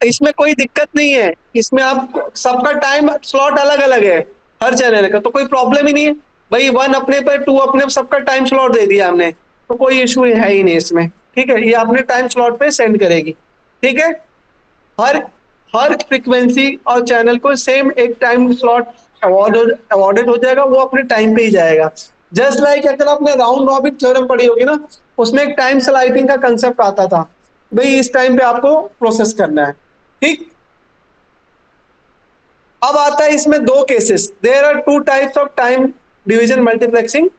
इसमें कोई दिक्कत नहीं है, इसमें आप सबका टाइम स्लॉट अलग अलग है हर चैनल का, तो कोई प्रॉब्लम ही नहीं है भाई। 1 अपने पर, 2 अपने, सबका टाइम स्लॉट दे दिया हमने, तो कोई इशू है ही नहीं इसमें, ठीक है। ये अपने टाइम स्लॉट पे सेंड करेगी, ठीक है। हर हर फ्रीक्वेंसी और चैनल को सेम एक टाइम स्लॉट अवॉर्डेड हो जाएगा, वो अपने टाइम पे ही जाएगा। जस्ट लाइक अगर आपने राउंड रॉबिन थ्योरम पढ़ी होगी ना, उसमें एक टाइम स्लाइडिंग का कंसेप्ट आता था, भाई इस टाइम पे आपको प्रोसेस करना है, ठीक। अब आता है इसमें दो cases, there are two types of time division multiplexing.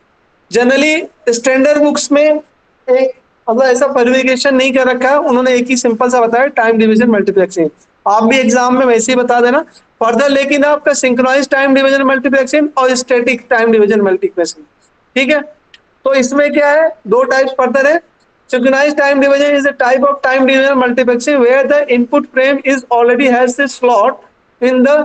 Generally standard books में एक मतलब ऐसा परिवेशन नहीं कर रखा है, उन्होंने एक ही सिंपल सा बताया, टाइम डिवीजन मल्टीप्लेक्सिंग। आप भी एग्जाम में वैसे ही बता देना फर्दर, लेकिन आपका सिंक्रोनाइज टाइम डिवीजन मल्टीप्लेक्सिंग और स्टैटिक टाइम डिवीजन मल्टीप्लेक्सिंग, ठीक है। तो इसमें क्या है, दो टाइप्स फर्दर है। Synchronized time division is a type of time division multiplexing where the input frame is already has a slot in the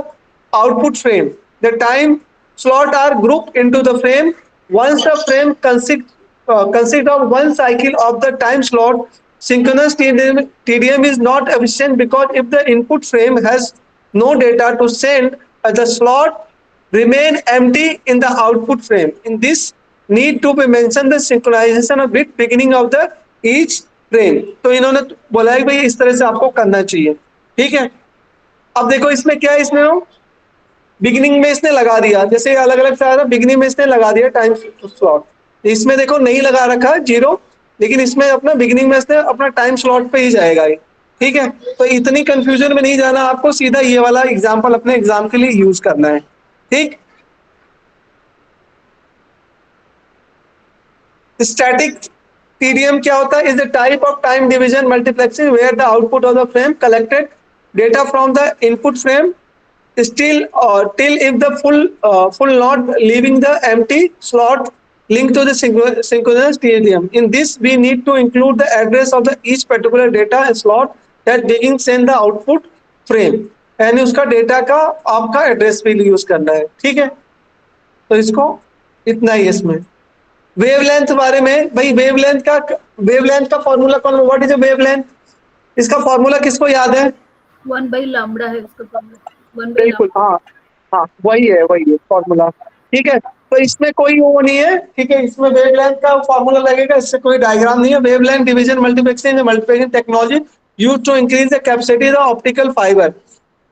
output frame. The time slot are grouped into the frame. Once the frame consist of one cycle of the time slot, synchronous TDM is not efficient because if the input frame has no data to send, the slot remain empty in the output frame. In this need to be mentioned the synchronization of bit beginning of the each frame. तो इन्होंने बोला है भाई इस तरह से आपको करना चाहिए, ठीक है। अब देखो इसमें क्या है, इसमें बिगिनिंग में इसने लगा दिया, जैसे अलग अलग था, बिगिनिंग में इसने लगा दिया टाइम स्लॉट, इसमें देखो नहीं लगा रखा है जीरो, लेकिन इसमें अपना बिगिनिंग में इसने अपना टाइम स्लॉट पे ही जाएगा ये, ठीक है। तो इतनी कंफ्यूजन में नहीं जाना आपको, सीधा ये वाला एग्जाम्पल अपने एग्जाम के लिए यूज करना है, ठीक। स्टैटिक TDM क्या होता है, is the type of time division multiplexing where the output of the frame collected data from the input frame still till if the full not leaving the empty slot linked to the synchronous TDM. In this we need to include the address of the each particular data slot that being send the output frame, यानी उसका data का आपका address भी use करना है, ठीक है। तो इसको इतना ही इसमें वेवलेंथ बारे में, भाई वेवलेंथ का फॉर्मूला कौन, व्हाट इज अ वेवलेंथ, इसका फॉर्मूला किसको याद है? 1/λ है इसका फॉर्मूला, 1/λ। बिल्कुल, हाँ हाँ वही है फॉर्मूला, ठीक है। तो इसमें कोई वो नहीं है, ठीक है, इसमें वेवलेंथ का फॉर्मूला लगेगा, इससे कोई डायग्राम नहीं है। Wavelength division multiplexing multiplexing technology used to increase the capacity of optical fibre,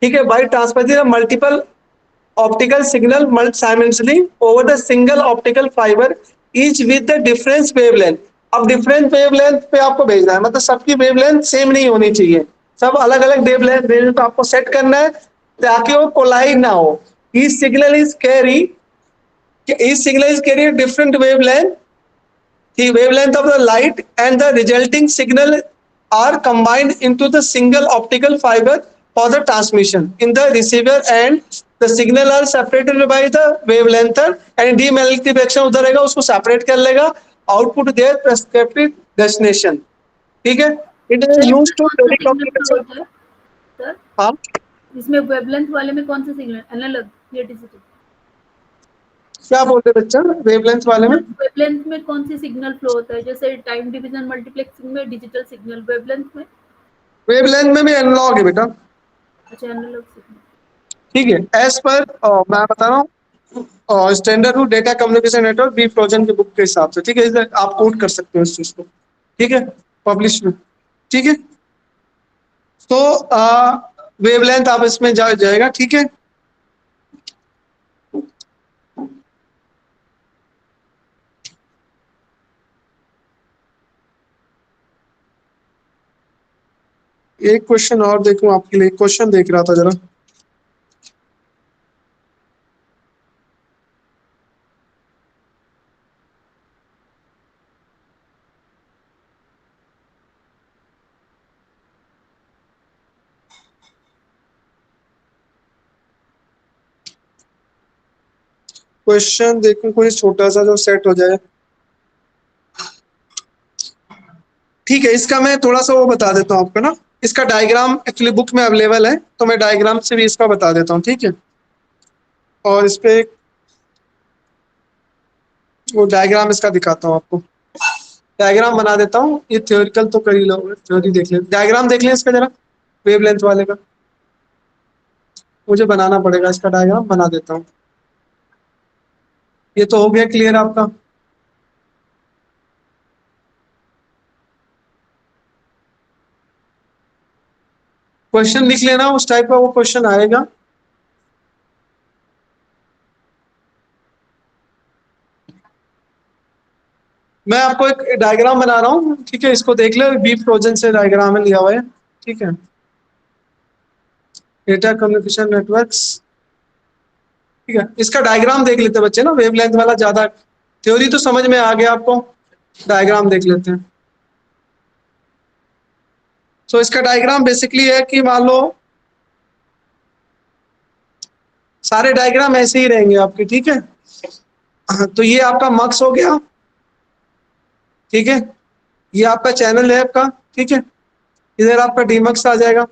ठीक है, by transferring multiple optical signal simultaneously over the single optical fiber each with the difference wavelength। अब different wavelength पे आपको भेजना है, मतलब सबकी wavelength same नहीं होनी चाहिए, सब अलग अलग वेवलेंथ आपको सेट करना है ताकि वो कोलाइड ना हो। each signal is carry a different wavelength, the wavelength of the light and the resulting signal are combined into the single optical fiber for the transmission in the receiver and the signal are separated by the wavelength and demultiplication उधर रहेगा, उसको separate कर लेगा, output their prescribed destination, ठीक है। it is used to telecommunication। Sir हाँ इसमें wavelength वाले में कौन सा सिग्नल, एनालॉग या डिजिटल? क्या बोलते बच्चा, वेवलेंथ वाले में वेवलेंथ में कौन सी सिग्नल फ्लो होता है, जैसे टाइम डिवीजन मल्टीप्लेक्सिंग में डिजिटल सिग्नल, वेवलेंथ में भी एनालॉग है बेटा, अच्छा एनालॉग सिग्नल, ठीक है। एज पर मैं बता रहा हूँ standard data communication network B frozen की बुक के हिसाब से, ठीक है, आप कोट कर सकते हो इस चीज को, ठीक है, पब्लिश में, ठीक है। तो वेवलेंथ आप इसमें जाएगा, ठीक है। एक क्वेश्चन और देखूं आपके लिए, क्वेश्चन देख रहा था जरा, क्वेश्चन देखूं कोई छोटा सा जो सेट हो जाए, ठीक है। इसका मैं थोड़ा सा वो बता देता हूँ आपको ना, इसका डायग्राम एक्चुअली बुक में अवेलेबल है, तो मैं डायग्राम से भी इसका बता देता हूँ, ठीक है। और इस पे वो डायग्राम इसका दिखाता हूँ आपको, डायग्राम बना देता हूँ, ये थ्योरिकल तो कर ही लो, थ्योरी देख ले, डायग्राम देख लें इसका जरा, वेवलेंथ वाले का मुझे बनाना पड़ेगा, इसका डायग्राम बना देता हूँ। ये तो हो गया क्लियर आपका, क्वेश्चन लिख लेना, उस टाइप का वो क्वेश्चन आएगा। मैं आपको एक डायग्राम बना रहा हूँ, ठीक है, इसको देख लो, बी फ्रोजन से डायग्राम में लिया हुआ है, ठीक है। डेटा कम्युनिकेशन नेटवर्क्स, ठीक है, इसका डायग्राम देख लेते हैं बच्चे ना, वेवलेंथ वाला ज्यादा, थ्योरी तो समझ में आ गया आपको, डायग्राम देख लेते हैं। सो इसका डायग्राम बेसिकली है कि मान लो सारे डायग्राम ऐसे ही रहेंगे आपके, ठीक है। तो ये आपका मक्स हो गया, ठीक है, ये आपका चैनल है आपका, ठीक है, इधर आपका डीमक्स आ जाएगा,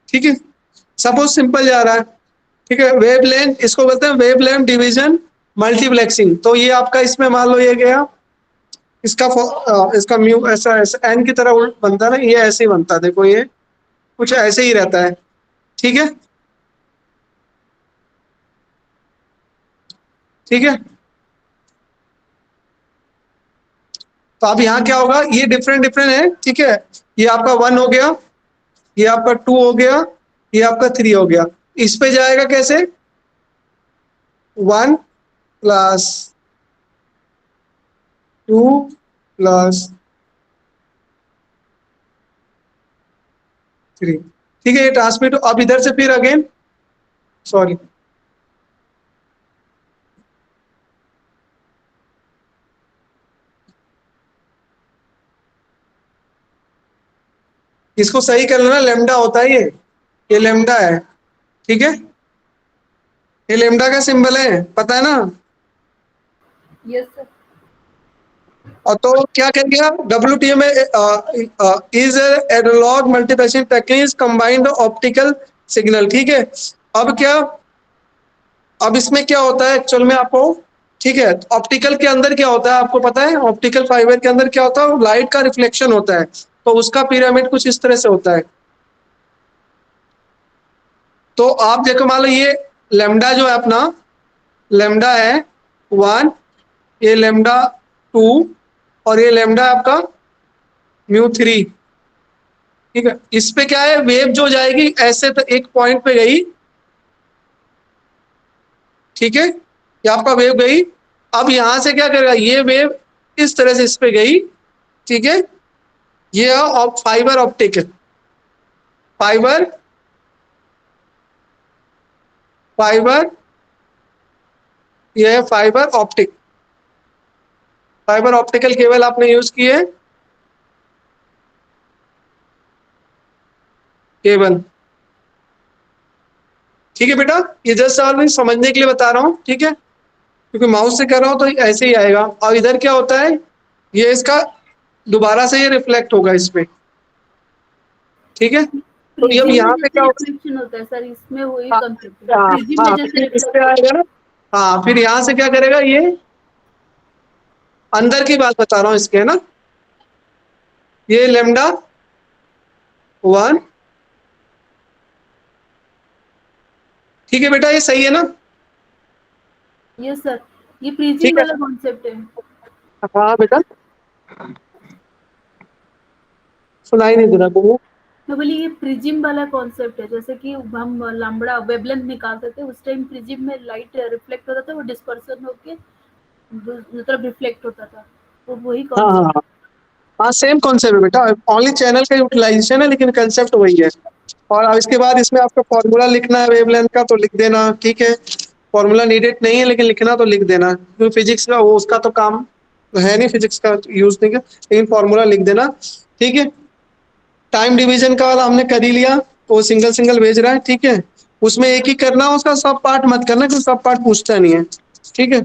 ठीक है। सपोज सिंपल जा रहा है, ठीक है, वेवलेंथ, इसको बोलते हैं वेवलेंथ डिवीजन मल्टीप्लेक्सिंग। तो ये आपका इसमें मान लो ये गया, इसका म्यू ऐसा ऐसा एन की तरह उल्ट बनता है ना, ये ऐसे ही बनता है, देखो ये कुछ ऐसे ही रहता है, ठीक है, ठीक है। तो अब यहाँ क्या होगा, ये डिफरेंट डिफरेंट है, ठीक है, ये आपका 1 हो गया, ये आपका 2 हो गया, ये आपका 3 हो गया। इस पे जाएगा कैसे, 1 प्लस 2 प्लस 3, ठीक है, ये ट्रांसमिट। अब इधर से फिर अगेन, सॉरी, इसको सही कर लेना, लेमडा होता है ये लेमडा है, ठीक है, ये लेमडा का सिंबल है, पता है ना। Yes sir. और तो क्या करेंगे आप, WTM में is analogue multiplexing technique combined optical signal, ठीक है। अब क्या, अब इसमें क्या होता है एक्चुअल में आपको, ठीक है, ऑप्टिकल के अंदर क्या होता है आपको पता है, ऑप्टिकल फाइबर के अंदर क्या होता है, लाइट का रिफ्लेक्शन होता है, तो उसका पिरामिड कुछ इस तरह से होता है। तो आप देखो, मान लो ये लेमडा जो है अपना, लेमडा है 1, ये लेमडा 2, और ये लेमडा आपका μ3, ठीक है। इस पे क्या है, वेव जो जाएगी ऐसे तो एक पॉइंट पे गई, ठीक है, ये आपका वेव गई। अब यहां से क्या करेगा, ये वेव इस तरह से इस पे गई, ठीक है, ये फाइबर ऑप्टिक है, फाइबर फाइबर, ये है fibre optic, fibre optical cable आपने यूज किए, केबल, ठीक है बेटा, ये जस्ट सवाल समझने के लिए बता रहा हूँ, ठीक है, क्योंकि माउस से कर रहा हूँ तो ऐसे ही आएगा। और इधर क्या होता है, ये इसका दोबारा से ये रिफ्लेक्ट होगा इस पे, ठीक है। तो अब प्रिज्म यहाँ में पे जैसे क्या होगा, रिफ्लेक्शन होता है सर, इसमें वही हाँ, कंसेप्ट है, हाँ, प्रिज्म में जैसे फिर इस पे रिफ्लेक्शन। आएगा ना, हाँ, फिर यहाँ से क्या करेगा, ये अंदर की बात बता रहा हूँ इसके, है ना, ये लेमडा 1, ठीक है बेटा, ये सही है ना। यस सर, ये ठीक प्रिज्म है, वाला कॉन्सेप्ट है। हाँ बेटा, सुनाई नहीं दे रहा तुमको। मैं बोली ये प्रिज्म वाला कॉन्सेप्ट है, जैसे कि हम लैम्बडा वेवलेंथ निकालते थे, उस टाइम प्रिज्म में लाइट रिफ्लेक्ट होता था, वो डिस्पर्सन होके मतलब रिफ्लेक्ट होता था, तो वही हाँ हाँ कॉन्सेप्ट। हाँ हाँ, सेम कॉन्सेप्ट है बेटा, ओनली चैनल का यूटिलाइजेशन है, लेकिन कंसेप्ट वही है। और अब इसके बाद इसमें आपका फॉर्मूला लिखना है वेवलेंथ का, तो लिख देना, ठीक है, फॉर्मूला नीडेड नहीं है, लेकिन लिखना तो लिख देना, क्योंकि फिजिक्स का वो उसका तो काम है नहीं, फिजिक्स का यूज नहीं है, लेकिन फॉर्मूला लिख देना, ठीक है। टाइम डिवीजन का वाला हमने कर ही लिया, वो सिंगल सिंगल भेज रहा है, ठीक है, उसमें एक ही करना, उसका सब पार्ट मत करना, क्योंकि सब पार्ट पूछता नहीं है, ठीक है।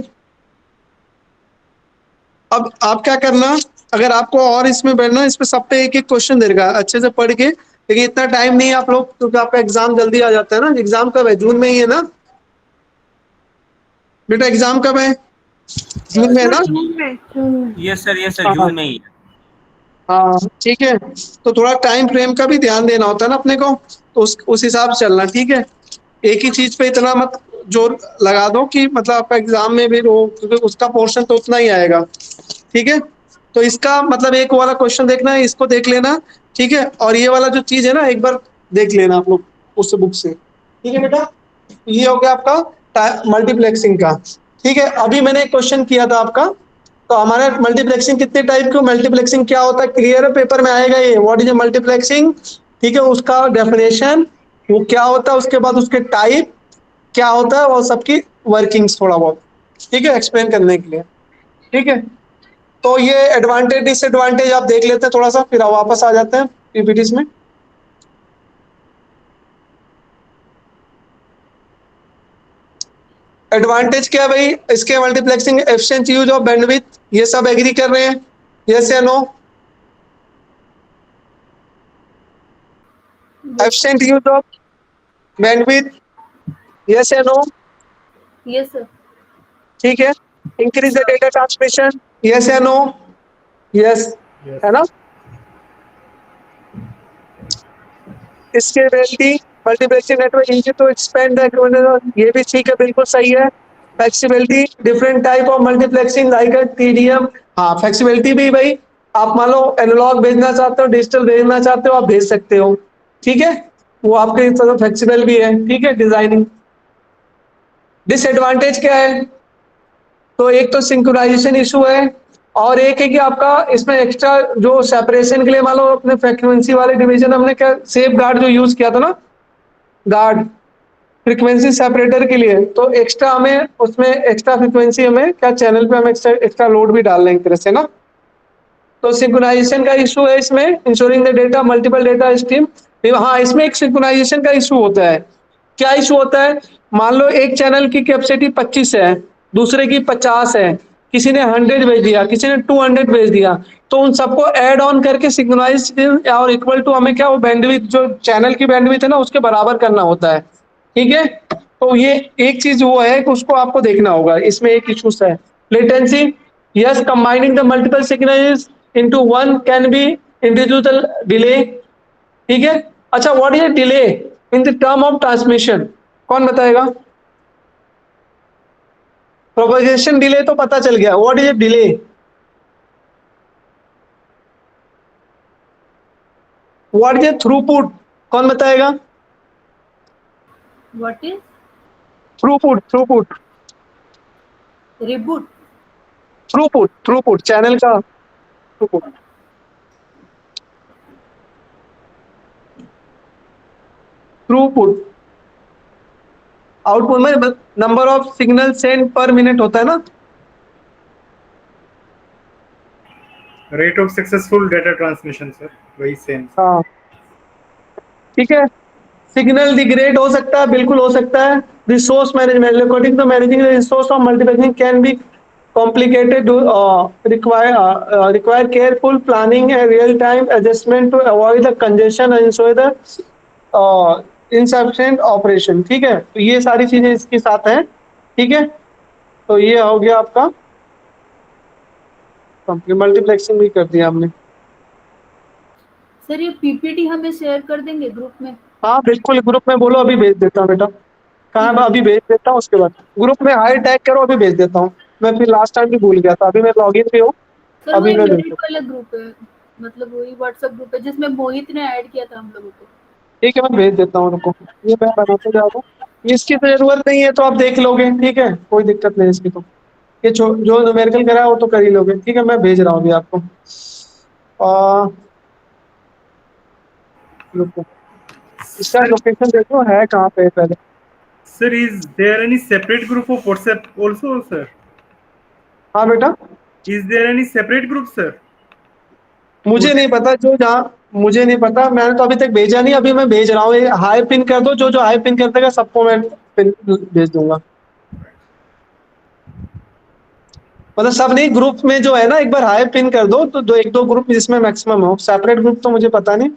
अब आप क्या करना, अगर आपको और इसमें बढ़ना, इस पे सब पे एक एक क्वेश्चन देगा अच्छे से पढ़ के, लेकिन इतना टाइम नहीं है आप लोग, क्योंकि आपका एग्जाम जल्दी आ जाता है ना। एग्जाम कब है, जून में ही है ना बेटा, एग्जाम कब है, जून में है ना। जून में यस सर हाँ, जून में ही है। हाँ ठीक है, तो थोड़ा टाइम फ्रेम का भी ध्यान देना होता है ना अपने को, तो उस हिसाब से चलना, ठीक है। एक ही चीज पे इतना मत जोर लगा दो कि मतलब आपका एग्जाम में भी वो, क्योंकि उसका पोर्शन तो उतना ही आएगा, ठीक है। तो इसका मतलब एक वाला क्वेश्चन देखना है, इसको देख लेना, ठीक है। और ये वाला जो चीज है ना, एक बार देख लेना आप लोग उस बुक से, ठीक है बेटा। ये हो गया आपका मल्टीप्लेक्सिंग का, ठीक है। अभी मैंने एक क्वेश्चन किया था आपका, तो हमारे मल्टीप्लेक्सिंग कितने टाइप की, मल्टीप्लेक्सिंग क्या होता है, क्लियर है, पेपर में आएगा ये, व्हाट इज मल्टीप्लेक्सिंग, ठीक है। उसका डेफिनेशन, वो क्या होता है, उसके बाद उसके टाइप क्या होता है, और सबकी वर्किंग्स थोड़ा बहुत, ठीक है, एक्सप्लेन करने के लिए, ठीक है। तो ये एडवांटेज डिसएडवांटेज आप देख लेते हैं थोड़ा सा, फिर वापस आ जाते हैं पीपीटीज में। एडवांटेज क्या है भाई इसके, multiplexing, efficient use of bandwidth, ये सब एग्री कर रहे हैं, यस या no? Efficient use of bandwidth, yes या नो? Yes sir. ठीक है। Increase the data transmission, yes या नो? यस, है ना। Scalability, multiplexing network easy to expand the, ये भी ठीक है, बिल्कुल सही है। Flexibility, different type of multiplexing like TDM, हाँ फ्लेक्सिबिलिटी भी भाई, आप मान लो एनालॉग भेजना चाहते हो, डिजिटल भेजना चाहते हो, आप भेज सकते हो, ठीक है। वो आपके तरह फ्लेक्सिबल भी है, ठीक है। डिजाइनिंग, डिसएडवांटेज क्या है, तो एक तो सिंक्रोनाइजेशन इशू है, और एक है कि आपका इसमें एक्स्ट्रा जो सेपरेशन के लिए मान लो अपने फ्रीक्वेंसी वाले डिवीजन, हमने क्या सेफ गार्ड जो यूज किया था ना, गार्ड फ्रीक्वेंसी सेपरेटर के लिए, तो एक्स्ट्रा हमें उसमें एक्स्ट्रा फ्रीक्वेंसी हमें क्या चैनल पे हम एक्स्ट्रा लोड भी डाल रहे हैं एक तरह से ना। तो सिंक्रोनाइजेशन का इशू है इसमें, ensuring the data multiple data stream. हाँ, इसमें एक सिंक्रोनाइजेशन का इशू होता है। क्या इशू होता है, मान लो एक चैनल की कैपेसिटी 25 है, दूसरे की 50 है, किसी ने 100 भेज दिया, किसी ने 200 भेज दिया, तो उन सबको ऐड ऑन करके सिंक्रोनाइज और इक्वल टू हमें क्या वो बैंडविड्थ जो चैनल की बैंडविड्थ है ना उसके बराबर करना होता है, ठीक है। तो ये एक चीज वो है कि उसको आपको देखना होगा, इसमें एक इशू है। Latency, yes, combining the multiple signals into one can be individual delay, ठीक है। अच्छा, what is delay in the term of transmission, कौन बताएगा? प्रोपगेशन डिले तो पता चल गया, what is delay? What is throughput, कौन बताएगा? What is throughput, throughput, reboot? Throughput, throughput channel का थ्रूपुट, थ्रूपुट आउटपुट में नंबर ऑफ सिग्नल सेंड पर मिनट होता है ना। Rate of successful data transmission sir, वही सेम। हाँ ठीक है। सिग्नल डिग्रेड हो सकता है, बिल्कुल हो सकता है। Resource management, according to managing the resource of multiplexing can be complicated, require careful planning and real time adjustment to avoid the congestion and ensure the insufficient operation, ठीक है। तो ये सारी चीजें इसके साथ हैं, ठीक है। तो ये हो गया आपका मल्टीप्लेक्सिंग भी कर दिया हमने। सर ये पीपीटी हमें शेयर कर देंगे ग्रुप में? हाँ बिल्कुल, ग्रुप में बोलो, अभी भेज देता हूँ बेटा। कहाँ, मैं अभी भेज देता हूँ, उसके बाद ग्रुप में हाई टैग करो, अभी भेज देता हूँ। मैं फिर लास्ट टाइम भी भूल गया था, अभी मैं लॉग इन भी हूँ, सर अभी वही मैं भेज मेरिट देता वाला ग्रुप है, मतलब वही व्हाट्सएप ग्रुप है जिसमें मोहित ने ऐड किया था हम लोगों को। हूँ। ठीक है, मैं भेज देता हूँ उनको, ये मैं बनाते जा रहा हूँ। इसकी तो जरूरत नहीं है, तो आप देख लोगे, ठीक है, कोई दिक्कत नहीं इसकी। तो ये जो न्यूमेरिकल करा है वो तो कर ही लोगे, ठीक है। मैं भेज रहा हूँ अभी आपको। रुको, इसका लोकेशन देखो है कहाँ पे पहले। Sir, is there any separate group of WhatsApp also, sir? हाँ बेटा, Is there any separate group, sir? मुझे नहीं पता, जो जहाँ, मुझे नहीं पता, मैंने तो अभी तक भेजा नहीं, अभी मैं भेज रहा हूँ। हाई पिन कर दो, जो जो हाई पिन कर देगा सबको मैं पिन भेज दूंगा। मतलब सब नहीं, ग्रुप में जो है ना, एक बार हाई पिन कर दो, तो एक दो ग्रुप जिसमें मैक्सिमम हो, सेपरेट ग्रुप तो मुझे पता नहीं,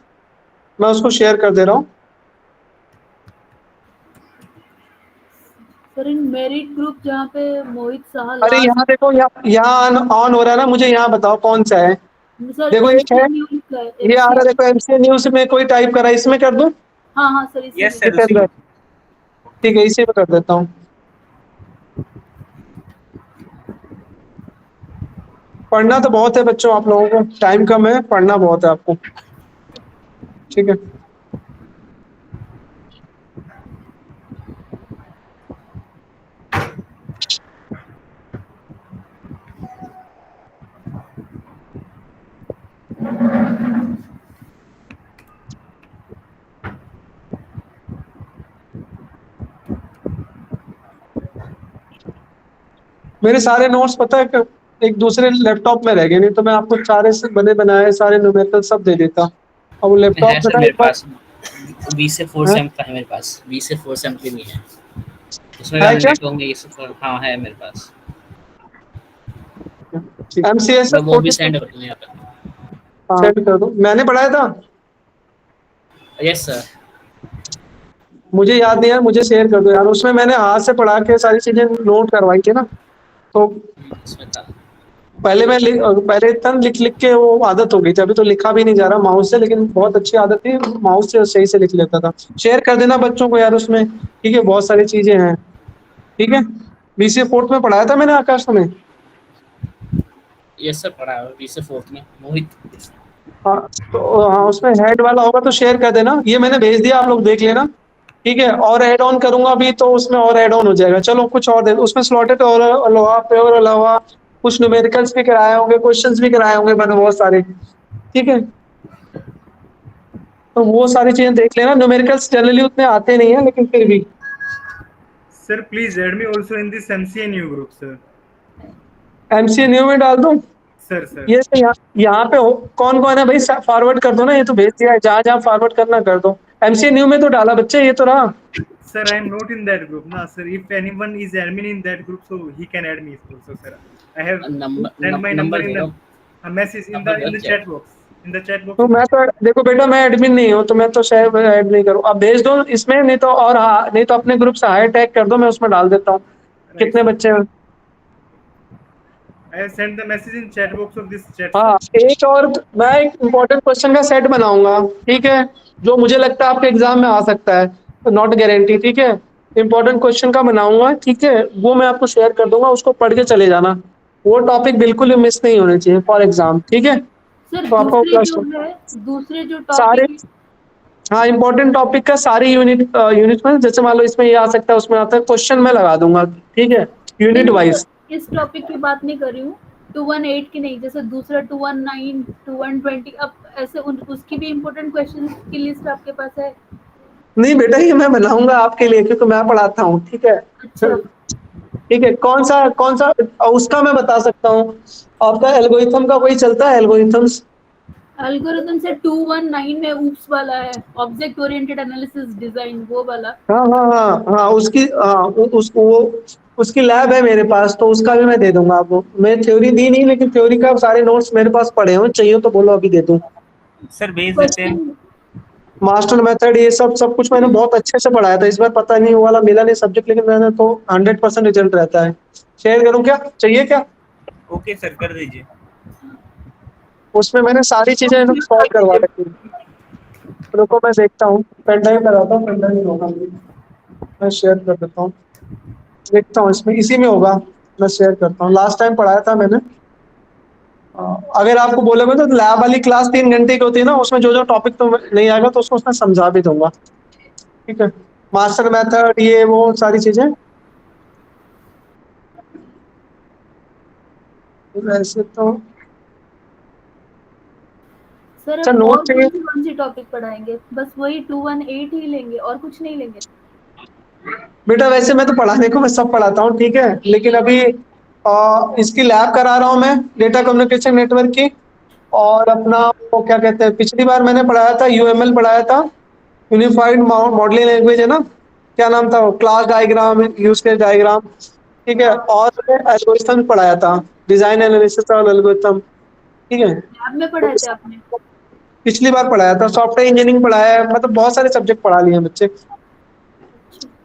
मैं उसको शेयर कर दे रहा हूँ। सर इन मेरिट ग्रुप जहाँ पे मोहित शाह अरे लास्ट। यहाँ देखो, यहाँ ऑन हो रहा है ना, मुझे यहाँ बताओ कौन सा है। सर देखो एक है, MCU लिखा है, ये आ रहा है, MCU। देखो एमसीए न्यूज में कोई टाइप करा, इसमें कर दूं? हाँ हाँ सर, इसी यस में। सर, इसके उसी अंदर, में। ठीक है, इसी में कर देता हूँ। पढ़ना तो बहुत है बच्चों, आप लोगों को टाइम कम है, पढ़ना बहुत है आपको, ठीक है। मेरे सारे नोट्स पता है एक दूसरे लैपटॉप में रह गए, नहीं तो मैं आपको सारे से बने बनाए सारे न्यूमेरिकल सब दे देता। अब वो लैपटॉप है में सर ना मेरे एक बार पास, 20 से 4 है, सेम का है मेरे पास, 20 से 4 सेम के भी है। उसमें है क्या? 100 होंगे, ये सब हाँ है मेरे पास। एमसीएस मैं वो भी सेंड कर दूँ यहाँ पे। सेंड कर दो, मैंने पढ़ाया था, यस सर। मुझे याद नहीं है, मुझे शेयर कर दो यार, उसमें मैंने हाथ से पढ़ा के सारी चीजें नोट करवाई थी ना, तो उसमें था। पहले इतना लिख लिख के वो आदत हो गई थी, अभी तो लिखा भी नहीं जा रहा माउस से, लेकिन बहुत अच्छी आदत थी, माउस से सही से लिख लेता था। शेयर कर देना बच्चों को यार उसमें, ठीक है, बहुत सारी चीजें हैं, ठीक है। बीसीए फोर्थ में पढ़ाया था मैंने आकाश में। यस सर, पढ़ा है 20 से 4 में मोहित। हाँ, तो हाँ उसमें हेड वाला होगा तो शेयर कर देना, ये मैंने भेज दिया, आप लोग देख लेना, ठीक है। और ऐड ऑन करूंगा अभी तो उसमें और ऐड ऑन हो जाएगा। चलो कुछ और दे, उसमें स्लॉटेड और लोहा प्योर लोहा, कुछ न्यूमेरिकल्स भी कराए होंगे, क्वेश्चंस भी कराए होंगे मैंने बहुत सारे, ठीक है। तो वो सारी चीजें देख लेना, न्यूमेरिकल्स जनरली उतने आते नहीं है, लेकिन फिर भी Sir, please add me also in this MCA new group, sir. MCA new में डाल दूं। Sir, sir. ये तो यहाँ पे कौन कौन है भाई, फॉरवर्ड कर दो ना, ये तो भेज दिया है, जहाँ जहाँ फॉरवर्ड करना कर दो। एमसीए न्यू में तो डाला बच्चे, ये तो रहा। Sir, I am not in that group. No, sir. If anyone is admin in that group, so he can add me also, sir. I have sent my number in the a message in the chat box. In the chat box. तो मैं तो देखो बेटा, मैं admin नहीं हूँ, तो मैं तो शायद ऐड नहीं करूँ, अब भेज दो इसमें, नहीं तो और हाँ, नहीं तो अपने ग्रुप से हाई टैग कर दो, मैं उसमें डाल देता हूँ कितने बच्चे हैं। I have sent the message in chat box of this chat. हाँ, एक और मैं एक इम्पोर्टेंट क्वेश्चन का सेट बनाऊंगा, ठीक है, जो मुझे लगता है आपके एग्जाम में आ सकता है, नॉट गारंटी, ठीक है। इम्पोर्टेंट क्वेश्चन का बनाऊंगा, ठीक है, वो मैं आपको शेयर कर दूंगा, उसको पढ़ के चले जाना, वो टॉपिक बिल्कुल भी मिस नहीं होने चाहिए फॉर एग्जाम, ठीक है। सर तो आपको दूसरे जो सारे, टॉपिक, हाँ इंपॉर्टेंट टॉपिक का सारे यूनिट में, जैसे मान लो इसमें ये आ सकता है, उसमें आता है, क्वेश्चन मैं लगा दूंगा, ठीक है, यूनिट वाइज। इस टॉपिक की बात नहीं कर रही हूँ, 218 की नहीं, जैसे दूसरा 219, 220, अब ऐसे उसकी भी इम्पोर्टेंट क्वेश्चन की लिस्ट आपके पास है? नहीं बेटा, ये मैं बनाऊंगा आपके लिए, क्योंकि मैं पढ़ाता हूँ, ठीक है। अच्छा, ठीक है, कौन सा उसका मैं बता सकता हूँ। आपका एल्गोरिथम का कोई चलता है, एल्गोरिथम्स? एल्गोरिथम से 219 में ऊप्स वाला है, ऑब्जेक्ट ओरिएंटेड एनालिसिस डिजाइन, वो वाला। हाँ हाँ हाँ हाँ, उसकी हाँ उसको वो उसकी लैब है मेरे पास, तो उसका भी मैं दे दूंगा आपको। मैं थ्योरी दी नहीं, लेकिन थ्योरी का सारे नोट्स मेरे पास पड़े हो, चाहिए तो बोलो, अभी दे दूं। सर भेज देते हैं। क्वेश्चन मास्टर मेथड ये सब कुछ मैंने बहुत अच्छे से पढ़ाया था, इस बार पता नहीं वो वाला मिला नहीं सब्जेक्ट, लेकिन मैंने तो 100% रिजल्ट रहता है। शेयर करूं क्या, चाहिए क्या? ओके सर, कर दीजिए। उसमें मैंने सारी चीजें सॉल्व करवा रखी हैं। रुको मैं देखता हूँ, पेन ड्राइव कराता हूँ, पेन ड्राइव होगा, मैं शेयर कर देता हूँ, देखता हूँ इसमें, इसी में होगा, मैं शेयर करता हूँ। लास्ट टाइम पढ़ाया था मैंने। अगर आपको बोलोगे तो लैब वाली क्लास 3 घंटे की होती है ना, उसमें जो जो टॉपिक तो नहीं आएगा तो उसको उसमें समझा भी दूंगा, ठीक है। मास्टर मेथड, ये वो सारी चीजें, वैसे तो सर अच्छा अब नोट और चाहिए। कौन सी टॉपिक पढ़ाएंगे? बस वही 218 ही लेंगे और कुछ नहीं लेंगे? बेटा वैसे मैं तो पढ़ाने को मैं सब पढ़ाता हूँ, ठीक है, लेकिन अभी इसकी लैब करा रहा हूँ मैं, डेटा कम्युनिकेशन नेटवर्क की। और अपना वो क्या कहते हैं, पिछली बार मैंने पढ़ाया था यूएमएल पढ़ाया था, यूनिफाइड मॉडलिंग लैंग्वेज है ना, क्या नाम था वो, class diagram, use case diagram, ठीक है। और एल्गोरिथम पढ़ाया था, डिजाइन एनालिसिस और एल्गोरिथम, ठीक है। लैब में तो पढ़ाए थे आपने? पिछली बार पढ़ाया था, सॉफ्टवेयर इंजीनियरिंग पढ़ाया है, मतलब बहुत सारे सब्जेक्ट पढ़ा लिए हैं बच्चे।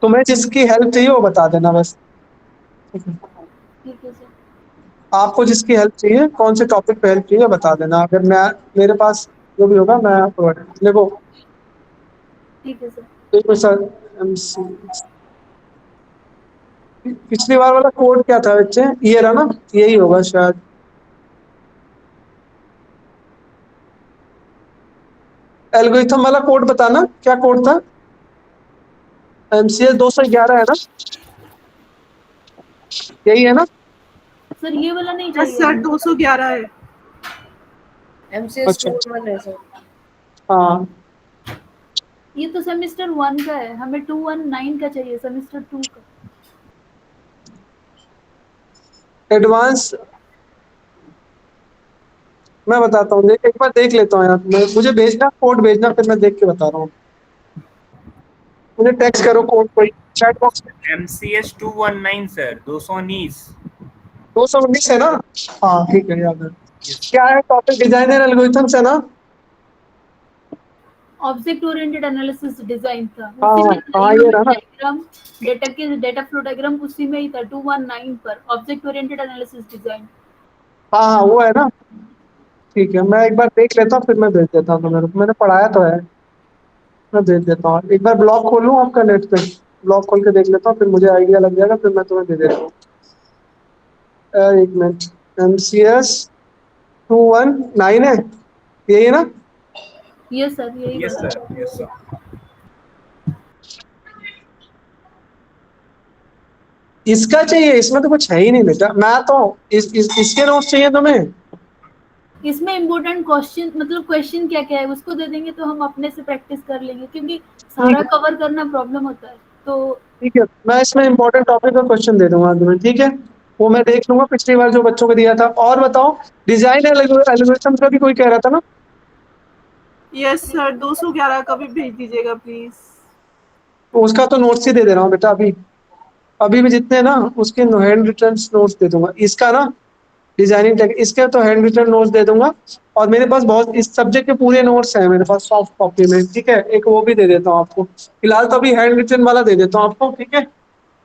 तुम्हें जिसकी हेल्प चाहिए वो बता देना बस, ठीक है। ठीक है सर। आपको जिसकी हेल्प चाहिए, कौन से टॉपिक पे हेल्प चाहिए बता देना, अगर मैं मेरे पास जो भी होगा मैं प्रोवाइड देखो। ठीक है सर। देखो सर, MC पिछली बार वाला कोड क्या था बच्चे, ये रहा ना, यही होगा शायद। एल्गोरिथम वाला कोड बताना, क्या कोड था? MCS 211 है ना, यही है ना? सर ये वाला नहीं यस चाहिए सर हमें। 211 है। MCS अच्छा 211 है सर। हाँ, ये तो सेमेस्टर 1 का है, हमें 219 का चाहिए, सेमेस्टर 2 का। एडवांस मैं बताता हूँ, एक बार देख लेता हूँ यार, मुझे भेजना कोड, भेजना फिर मैं देख के बता रहा हूँ। मुझे टेक्स्ट करो कोड, कोई चैट बॉक्स में। MCS 219 sir, 219। 219 है ना? हाँ ठीक है, याद है। यस क्या है टॉपिक? डिजाइनर एल्गोरिथम्स है ना? ऑब्जेक्ट ओरिएंटेड एनालिसिस डिजाइन था, हाँ उसी में हाँ, ये रहा ना। डायग्राम, डेटा फ्लो डायग्राम उसी में ही था 219 पर, ऑब्जेक्ट ओरिएंटेड एनालिसिस डिजाइन। हाँ हाँ, वो है ना। ठीक है, मैं एक बार देख लेता हूँ फिर मैं भेज देता हूँ, तो मैंने पढ़ाया तो है। मैं भेज देता हूँ, एक बार ब्लॉग खोलूँ आपका नेट पे, ब्लॉग खोल के देख लेता हूँ, फिर मुझे आइडिया लग जाएगा, फिर मैं तुम्हें दे देता हूँ। एक मिनट, MCS 219 है, यही है ना? ये सर यही यस वाला। Sir, yes sir. इसका चाहिए? इसमें तो कुछ है ही नहीं बेटा, मैं तो इसके नोट्स चाहिए तुम्हें? इसमें इम्पोर्टेंट क्वेश्चन, मतलब क्वेश्चन क्या क्या है उसको दे देंगे तो हम अपने से प्रैक्टिस कर लेंगे, क्योंकि ठीक सारा कवर करना प्रॉब्लम होता है तो। ठीक है, मैं इसमें इंपॉर्टेंट टॉपिक का क्वेश्चन दे दूंगा तुम्हें, ठीक है? वो मैं देख लूंगा, पिछली बार जो बच्चों को दिया था। और बताओ, डिजाइन एल्गोरिथम का भी कोई कह रहा था ना? यस सर 211 का भी भेज दीजिएगा प्लीज। तो उसका तो नोट्स ही दे दे रहा हूँ बेटा, अभी अभी भी जितने ना उसके हैंड रिटन नोट्स दे दूंगा। इसका ना डिजाइनिंग टेक, इसके तो हैंड रिटन नोट्स दे दूंगा। और मेरे पास बहुत, इस सब्जेक्ट के पूरे नोट्स हैं मेरे पास सॉफ्ट कॉपी में, ठीक है? एक वो भी दे देता हूँ आपको, फिलहाल तो अभी हैंड रिटन वाला दे देता हूँ आपको, ठीक है?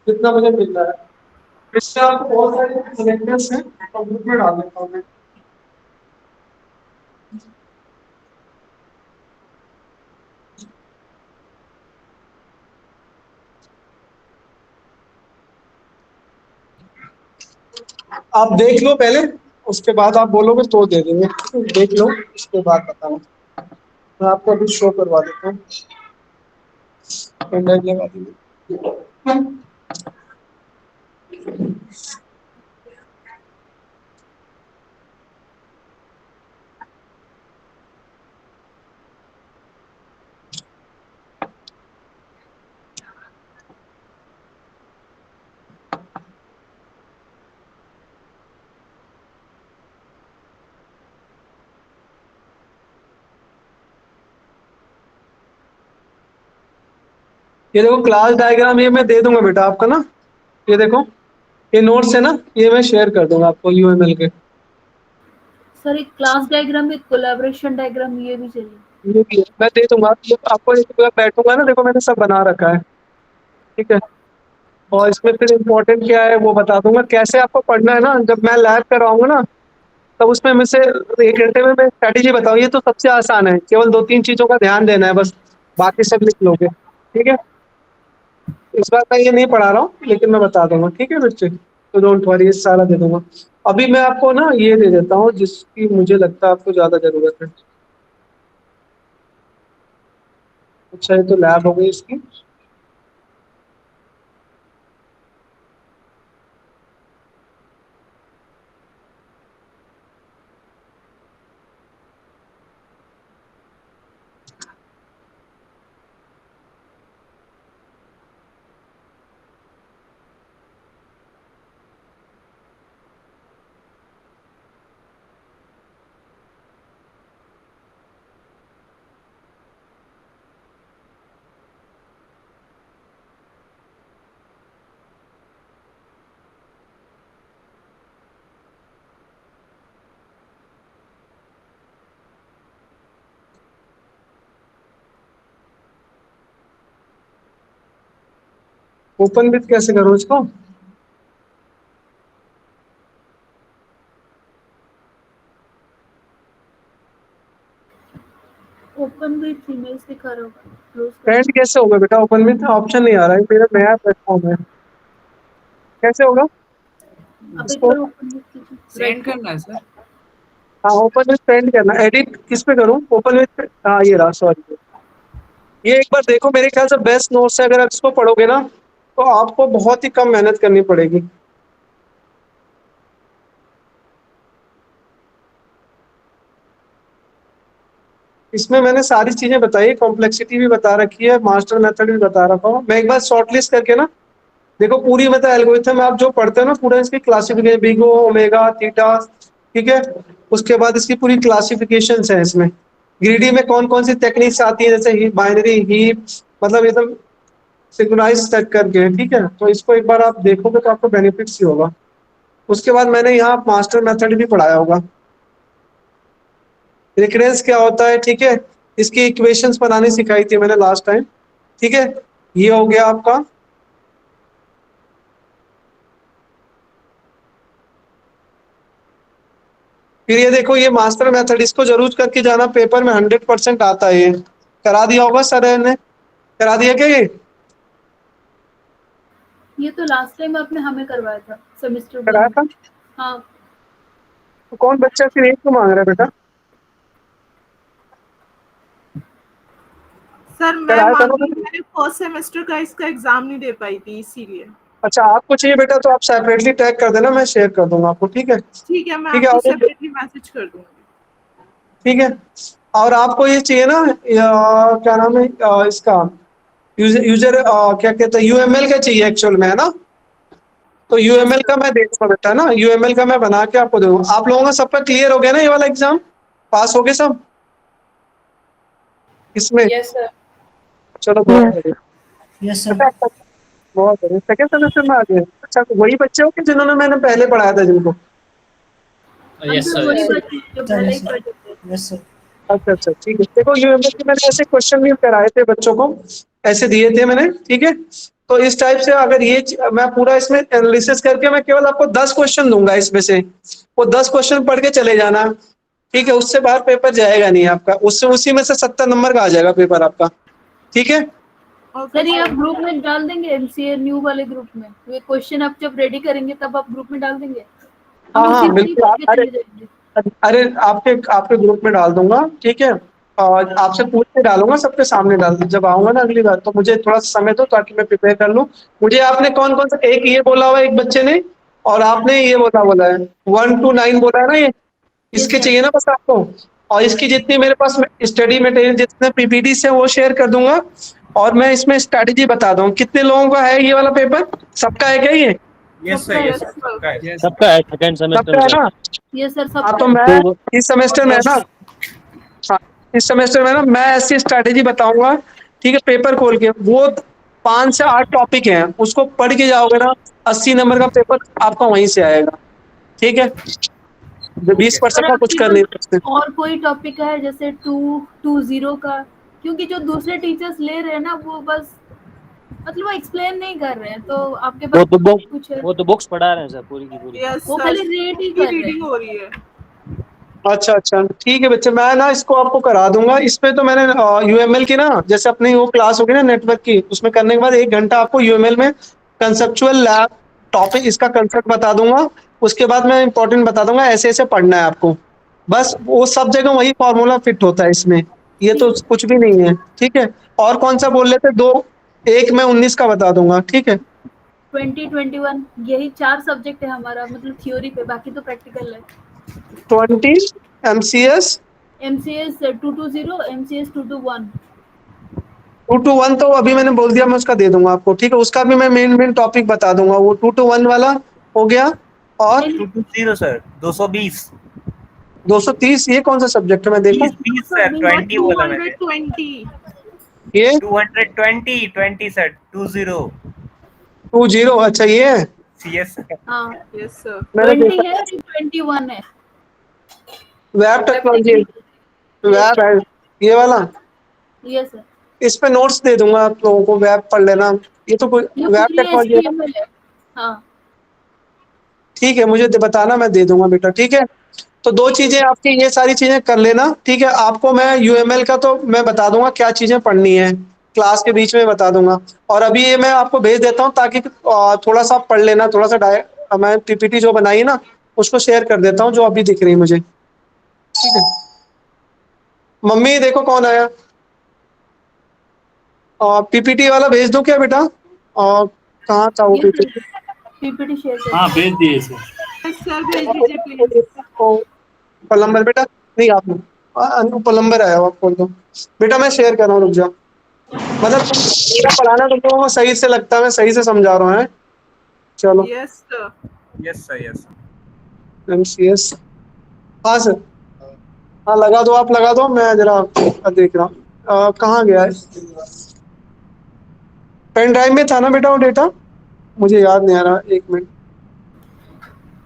जितना मुझे मिल रहा है, इससे आपको बहुत सारे सिलेक्टर्स हैं, तो ग्रुप में डाल देता हूँ मैं। आप देख लो पहले, उसके बाद आप बोलोगे तो दे देंगे, देख लो उसके बाद बताना। मैं आपको अभी शो करवा देता हूँ, पेन ड्राइव लगा दीजिए। ये देखो क्लास डायग्राम, ये मैं दे दूंगा बेटा आपका ना, ये देखो, ये नोट्स है ना, ये मैं शेयर कर दूंगा आपको UML के। सर एक क्लास डायग्राम, एक कोलैबोरेशन डायग्राम, ये भी चाहिए। ये भी है, मैं दे दूंगा, ये आपको एक बार बैठूंगा ना, देखो मैंने सब बना रखा है, ठीक है? और इसमें फिर इम्पोर्टेंट क्या है वो बता दूंगा, कैसे आपको पढ़ना है ना, जब मैं लैब कराऊंगा ना, तब उसमें मुझसे 1 घंटे में मैं स्ट्रैटेजी बताऊँ। ये तो सबसे आसान है, केवल 2-3 चीजों का ध्यान देना है बस, बाकी सब लिख लोगे, ठीक है? इस बार मैं ये नहीं पढ़ा रहा हूँ, लेकिन मैं बता दूंगा, ठीक है बच्चे? तो डोंट वरी, ये सारा दे दूंगा। अभी मैं आपको ना ये दे देता हूँ जिसकी मुझे लगता है आपको ज्यादा जरूरत है। अच्छा, ये तो लैब हो गई इसकी। ओपन विथ कैसे करूँ इसको? ओपन विथ ईमेल्स दिखा रहा होगा, क्लोज फ्रेंड कैसे होगा बेटा? ओपन विथ ऑप्शन नहीं आ रहा है, मेरा नया प्लेटफॉर्म है, कैसे होगा अब एक इसको? बार ओपन विथ सेंड करना है सर। हाँ, ओपन विथ फ्रेंड करना। एडिट किस पे करूँ? ओपन विथ, हाँ ये रहा, सॉरी। ये एक बार देखो, मेरे ख्याल से बेस्ट नोट्स है, अगर आप इसको पढ़ोगे ना तो आपको बहुत ही कम मेहनत करनी पड़ेगी। इसमें मैंने सारी चीजें बताई, कॉम्प्लेक्सिटी भी बता रखी है, मास्टर मेथड भी बता रखा हूँ। मैं एक बार शॉर्टलिस्ट करके ना देखो, पूरी मतलब एल्गोरिथम आप जो पढ़ते हो ना, पूरा इसकी classification, big O, omega, theta, ठीक है। उसके बाद इसकी पूरी क्लासिफिकेशंस है इसमें। ग्रीडी में कौन कौन सी टेक्निक्स आती है, जैसे बाइनरी, हीप, मतलब एकदम सिंक्रोनाइज सेट करके, ठीक है। तो इसको एक बार आप देखोगे तो आपको बेनिफिट्स ही होगा। उसके बाद मैंने यहाँ मास्टर मेथड भी पढ़ाया होगा, रिकरेंस क्या होता है, ठीक है। इसकी इक्वेशंस बनानी सिखाई थी मैंने लास्ट टाइम, ठीक है। ये हो गया आपका। फिर ये देखो, ये मास्टर मेथड, इसको जरूर करके जाना, पेपर में 100% आता है। ये करा दिया होगा सर ने, करा दिया क्या ये तो लास्ट टाइम आपने हमें करवाया था सेमेस्टर कराया 1 था? में। हाँ, तो कौन बच्चा फिर एक को मांग रहा है बेटा? सर मैं कराया था ना? मैंने फर्स्ट सेमेस्टर का इसका एग्जाम नहीं दे पाई थी इसीलिए। अच्छा, आपको चाहिए बेटा तो आप सेपरेटली टैग कर देना, मैं शेयर कर दूंगा आपको, ठीक है। ठीक है, मैं ठीक है, आपको और सेपरेटली मैसेज कर दूंगी। ठीक है। और आपको ये चाहिए ना, क्या नाम है इसका, यूजर क्या कहते हैं, यूएमएल का चाहिए एक्चुअल में, है ना? तो यूएमएल का मैं दे दूंगा बेटा ना, यूएमएल का मैं बना के आपको दूंगा। आप लोगों का सबका क्लियर हो गया ना, ये वाला एग्जाम पास हो गए सब इसमें? Yes sir. चलो बहुत बढ़िया, यस सर। बेटा बहुत बढ़िया, सेकंड सेमेस्टर में आ गए। अच्छा, तो वही बच्चे हो कि जिन्होंने मैंने पहले पढ़ाया था जिनको? हम यस तो सर। वही बच्चे जो पहले ही पढ़ते थे। Yes sir. अच्छा अच्छा, ठीक है। देखो यूएमएल के मैंने ऐसे क्वेश्चन भी कराए थे बच्चों को, ऐसे दिए थे मैंने, ठीक है। तो इस टाइप से अगर ये मैं पूरा इसमें एनालिसिस करके मैं केवल आपको 10 क्वेश्चन दूंगा इसमें से, वो 10 क्वेश्चन पढ़ के चले जाना, ठीक है। उससे बाहर पेपर जाएगा नहीं आपका, उससे उसी में से 70 नंबर का आ जाएगा पेपर आपका, ठीक है। सर ये आप ग्रुप में डाल देंगे, एमसीए न्यू वाले ग्रुप में? ये क्वेश्चन आप जब रेडी करेंगे तब आप ग्रुप में डाल देंगे? हाँ हम हाँ उसी बिल्कुल, करके चले जाएंगे। अरे आपके आपके ग्रुप में डाल दूंगा, ठीक है। और आपसे पूछ के डालूंगा, सबके सामने डाल दूँ जब आऊंगा ना अगली बार। तो मुझे थोड़ा सा समय दो ताकि मैं प्रिपेयर कर लूँ। मुझे आपने कौन कौन सा, एक ये बोला हुआ एक बच्चे ने, और आपने ये बोला है 1 to 9 बोला है ना, ये इसके sir. चाहिए ना बस आपको। और इसकी जितनी मेरे पास स्टडी मटेरियल, जितने पीपीटी से वो शेयर कर दूंगा। और मैं इसमें स्ट्रैटेजी बता दूँ। कितने लोगों का है ये वाला पेपर? सबका है क्या ये? यस सर, यस सर, सबका है। सबका है सेकंड सेमेस्टर सबका है में। ना? ये सर सब हाँ, तो मैं इस सेमेस्टर में है ना, हाँ, इस सेमेस्टर में ना मैं ऐसी स्ट्रैटेजी बताऊंगा, ठीक है। पेपर खोल के वो 5 से 8 टॉपिक हैं, उसको पढ़ के जाओगे ना, 80 नंबर का पेपर आपका वहीं से आएगा, ठीक है। 20% का कुछ कर नहीं सकते। और कोई टॉपिक है जैसे 220 का? क्योंकि जो दूसरे टीचर्स ले रहे हैं ना वो बस मतलब वो एक्सप्लेन नहीं कर रहे हैं, तो आपके पास कुछ है? वो तो बुक्स पढ़ा रहे हैं सर पूरी की पूरी। यस वो सर, खाली रेड ही कर रहे रीडिंग हैं। हो रही है। अच्छा अच्छा, ठीक है बच्चे, मैं ना इसको आपको करा दूंगा। इसमें तो मैंने यूएमएल की ना, जैसे अपनी वो क्लास होगी ना नेटवर्क की, उसमें करने के बाद 1 घंटा आपको यूएमएल में कंसेप्चुअल लैब टॉपिक, इसका कंसेप्ट बता दूंगा। उसके बाद मैं इंपॉर्टेंट बता दूंगा, ऐसे ऐसे पढ़ना है आपको। बस वो सब जगह वही फॉर्मूला फिट होता है इसमें, ये तो कुछ भी नहीं है, ठीक है। और कौन सा बोल लेते दो? एक मैं 19 का बता दूंगा, ठीक है। 2021 यही 4 सब्जेक्ट है हमारा, मतलब थ्योरी पे, बाकी तो प्रैक्टिकल है। 20 एमसीएस, एमसीएस 220, एमसीएस 221। 2 to 1 तो अभी मैंने बोल दिया, मैं उसका दे दूंगा आपको, ठीक है। उसका भी मैं मेन टॉपिक बता दूंगा, वो 2 to 1 वाला हो गया। और 220 सर, 220 230 ये कौन सा सब्जेक्ट है, मैं देखूं? 20 सर, 20 बोला मैंने। 220 ये 220 सर, 20। 20, अच्छा ये है। Yes sir. हाँ, यस सर। मैंने 20 देखा है, 21 है। वेब टेक्नोलॉजी, वेब है ये वाला। यस सर, इस पे नोट्स दे दूंगा आप लोगों को, वेब पढ़ लेना। ये तो कोई ये वेब पूरी टेक्नोलॉजी है, HTML है। हाँ, ठीक है। मुझे बताना, मैं दे दूंगा बेटा, ठीक है। तो दो चीजें आपकी ये सारी चीजें कर लेना, ठीक है। आपको मैं यूएमएल का तो मैं बता दूंगा क्या चीजें पढ़नी है, क्लास के बीच में बता दूंगा। और अभी ये मैं आपको भेज देता हूँ ताकि थोड़ा सा पढ़ लेना, थोड़ा सा मैं पीपीटी जो बनाई है ना उसको शेयर कर देता हूँ जो अभी दिख रही है मुझे, ठीक है। मम्मी देखो कौन आया, पीपीटी वाला भेज दूं क्या बेटा? कहाँ था वो पीपीटी? पीपीटी शेयर कर हाँ भेज दिए सर। सर भेज दीजिए प्लीज। पलम्बर बेटा, नहीं आप अनु पलम्बर आया हुआ, खोल दो बेटा, मैं शेयर कर रहा हूँ, रुक जाओ। मतलब मेरा पढ़ाना तुम लोगों को सही से लगता है, मैं सही से समझा रहा हूँ, है? चलो yes sir. Yes sir, yes. MCS, हाँ सर, हाँ लगा दो, आप लगा दो, मैं जरा देख रहा हूँ कहाँ गया है। पेन ड्राइव में था ना बेटा वो डेटा, मुझे याद नहीं आ रहा, एक मिनट।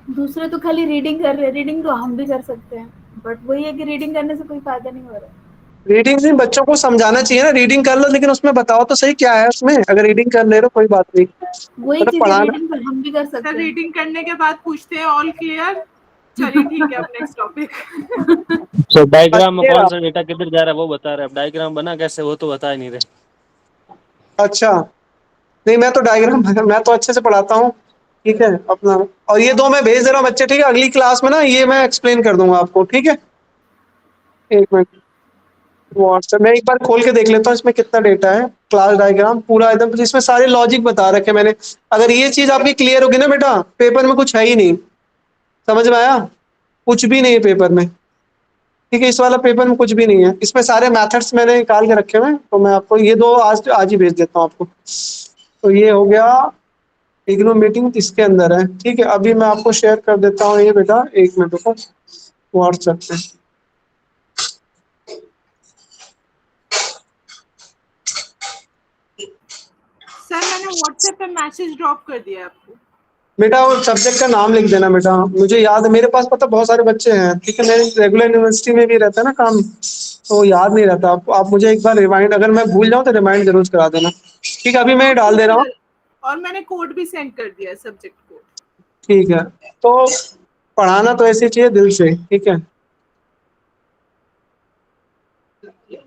दूसरे तो खाली रीडिंग कर रहे हैं, रीडिंग तो हम भी कर सकते हैं, बट वही है कि रीडिंग करने से कोई फायदा नहीं हो रहा है। रीडिंग से बच्चों को समझाना चाहिए ना, रीडिंग कर लो लेकिन उसमें बताओ तो सही क्या है उसमें, अगर रीडिंग कर ले रहे हो कोई बात नहीं, वही मतलब चीज है, पढ़ाना। रीडिंग तो हम भी कर सकते सर हैं। रीडिंग करने के बाद पूछते हैं ऑल क्लियर। चलिए ठीक है, अब नेक्स्ट टॉपिक। सर डायग्राम में अच्छा कौन सा डेटा किधर जा रहा है वो बता रहे हैं, अब डायग्राम बना कैसे वो तो बता ही नहीं रहे। अच्छा, नहीं मैं तो डायग्राम मैं तो अच्छे से पढ़ाता हूँ, ठीक है अपना। और ये दो मैं भेज दे रहा हूँ बच्चे, ठीक है, अगली क्लास में ना ये मैं एक्सप्लेन कर दूंगा आपको, ठीक है। एक मिनट, व्हाट्सएप में एक बार खोल के देख लेता हूँ इसमें कितना डेटा है, क्लास डायग्राम पूरा एकदम जिसमें सारे लॉजिक बता रखे मैंने। अगर ये चीज आपकी क्लियर होगी ना बेटा, पेपर में कुछ है ही नहीं, समझ में आया? कुछ भी नहीं है पेपर में, ठीक है, इस वाला पेपर में कुछ भी नहीं है, इसमें सारे मेथड्स मैंने निकाल के रखे हुए हैं, तो मैं आपको ये दो आज आज ही भेज देता हूँ आपको। तो ये हो गया, इग्नू मीटिंग इसके अंदर है, ठीक है। अभी मैं आपको शेयर कर देता हूँ ये बेटा, एक मिनट रुको, व्हाट्सएप पे। सर मैंने व्हाट्सएप पे मैसेज ड्रॉप कर दिया आपको। बेटा वो सब्जेक्ट का नाम लिख देना बेटा, मुझे याद है, मेरे पास पता बहुत सारे बच्चे हैं, ठीक है, मेरे रेगुलर यूनिवर्सिटी में भी रहता है ना काम, तो याद नहीं रहता। आप मुझे एक बार रिमाइंड, अगर मैं भूल जाऊँ तो रिमाइंड जरूर करा देना, ठीक है। अभी मैं डाल दे रहा हूँ, और मैंने कोड भी सेंड कर दिया है, सब्जेक्ट कोड। ठीक है। तो पढ़ाना तो ऐसी चाहिए दिल से, ठीक है।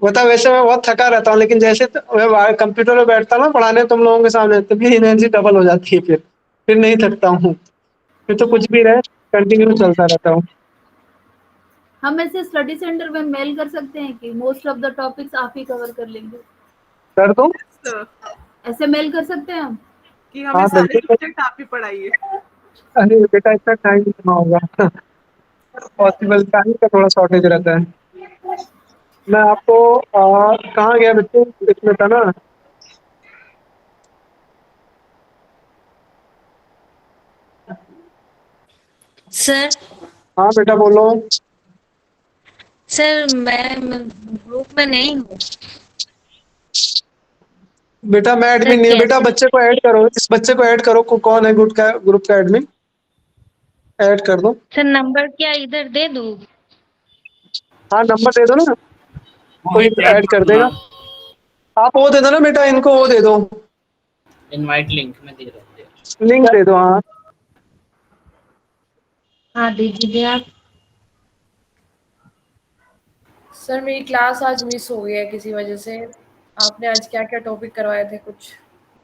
बता, वैसे मैं बहुत थका रहता हूँ लेकिन जैसे मैं कंप्यूटर में बैठता हूँ ना पढ़ाने तुम लोगों के सामने, तो मेरी एनर्जी डबल हो जाती है, फिर नहीं थकता हूँ, फिर तो कुछ भी रहे कंटिन्यू चलता रहता हूँ। हम ऐसे स्टडी सेंटर में मेल कर सकते हैं कि मोस्ट ऑफ द टॉपिक्स आप ही कवर कर लेंगे, कर दो, सर ऐसे मेल कर सकते हैं हम। कि हमें हाँ सारे बिल्कुल। सब्जेक्ट आप ही पढ़ाइए। अरे बेटा इतना टाइम नहीं होगा, पॉसिबल, टाइम का थोड़ा शॉर्टेज रहता है। मैं आपको कहाँ गया बच्चे, इसमें था ना, सर हाँ बेटा बोलो। सर मैं ग्रुप में नहीं हूँ। बेटा मैं सर एडमिन नहीं हूँ बेटा, कैसे? बच्चे को ऐड करो, इस बच्चे को ऐड करो, कौन है ग्रुप का एडमिन, ऐड कर दो। सर नंबर क्या इधर दे दूँ? हाँ नंबर दे दो ना, कोई ऐड कर देगा। आप वो दे दो ना बेटा, इनको वो दे दो, इनवाइट लिंक में दे रहे हैं। लिंक दे दो, हाँ। हाँ दीजिए आप। सर मेरी क्लास आज मिस हो गई है किसी वजह से। आपने आज क्या क्या टॉपिक करवाए थे, कुछ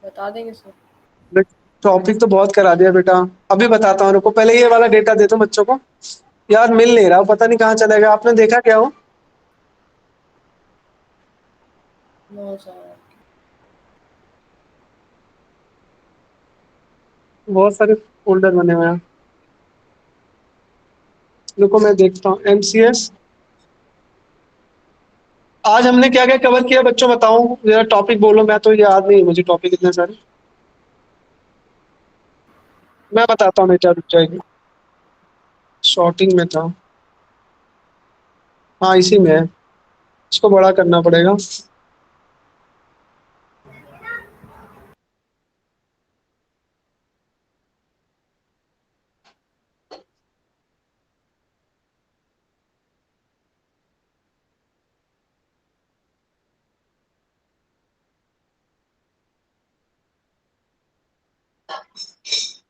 बता देंगे सर? टॉपिक तो बहुत करा दिया बेटा, अभी बताता हूँ, रुको पहले ये वाला डेटा दे दो बच्चों को। यार मिल नहीं रहा, पता नहीं कहाँ चला गया, आपने देखा क्या हो? No sir. बहुत सारे फोल्डर बने हुए हैं, रुको मैं देखता हूँ। एमसीएस, आज हमने क्या क्या कवर किया बच्चों बताओ जरा, टॉपिक बोलो, मैं तो याद नहीं है मुझे टॉपिक इतने सारे। मैं बताता हूँ बेटा, रुक जाएगी, शॉर्टिंग में था, हाँ इसी में है, इसको बड़ा करना पड़ेगा।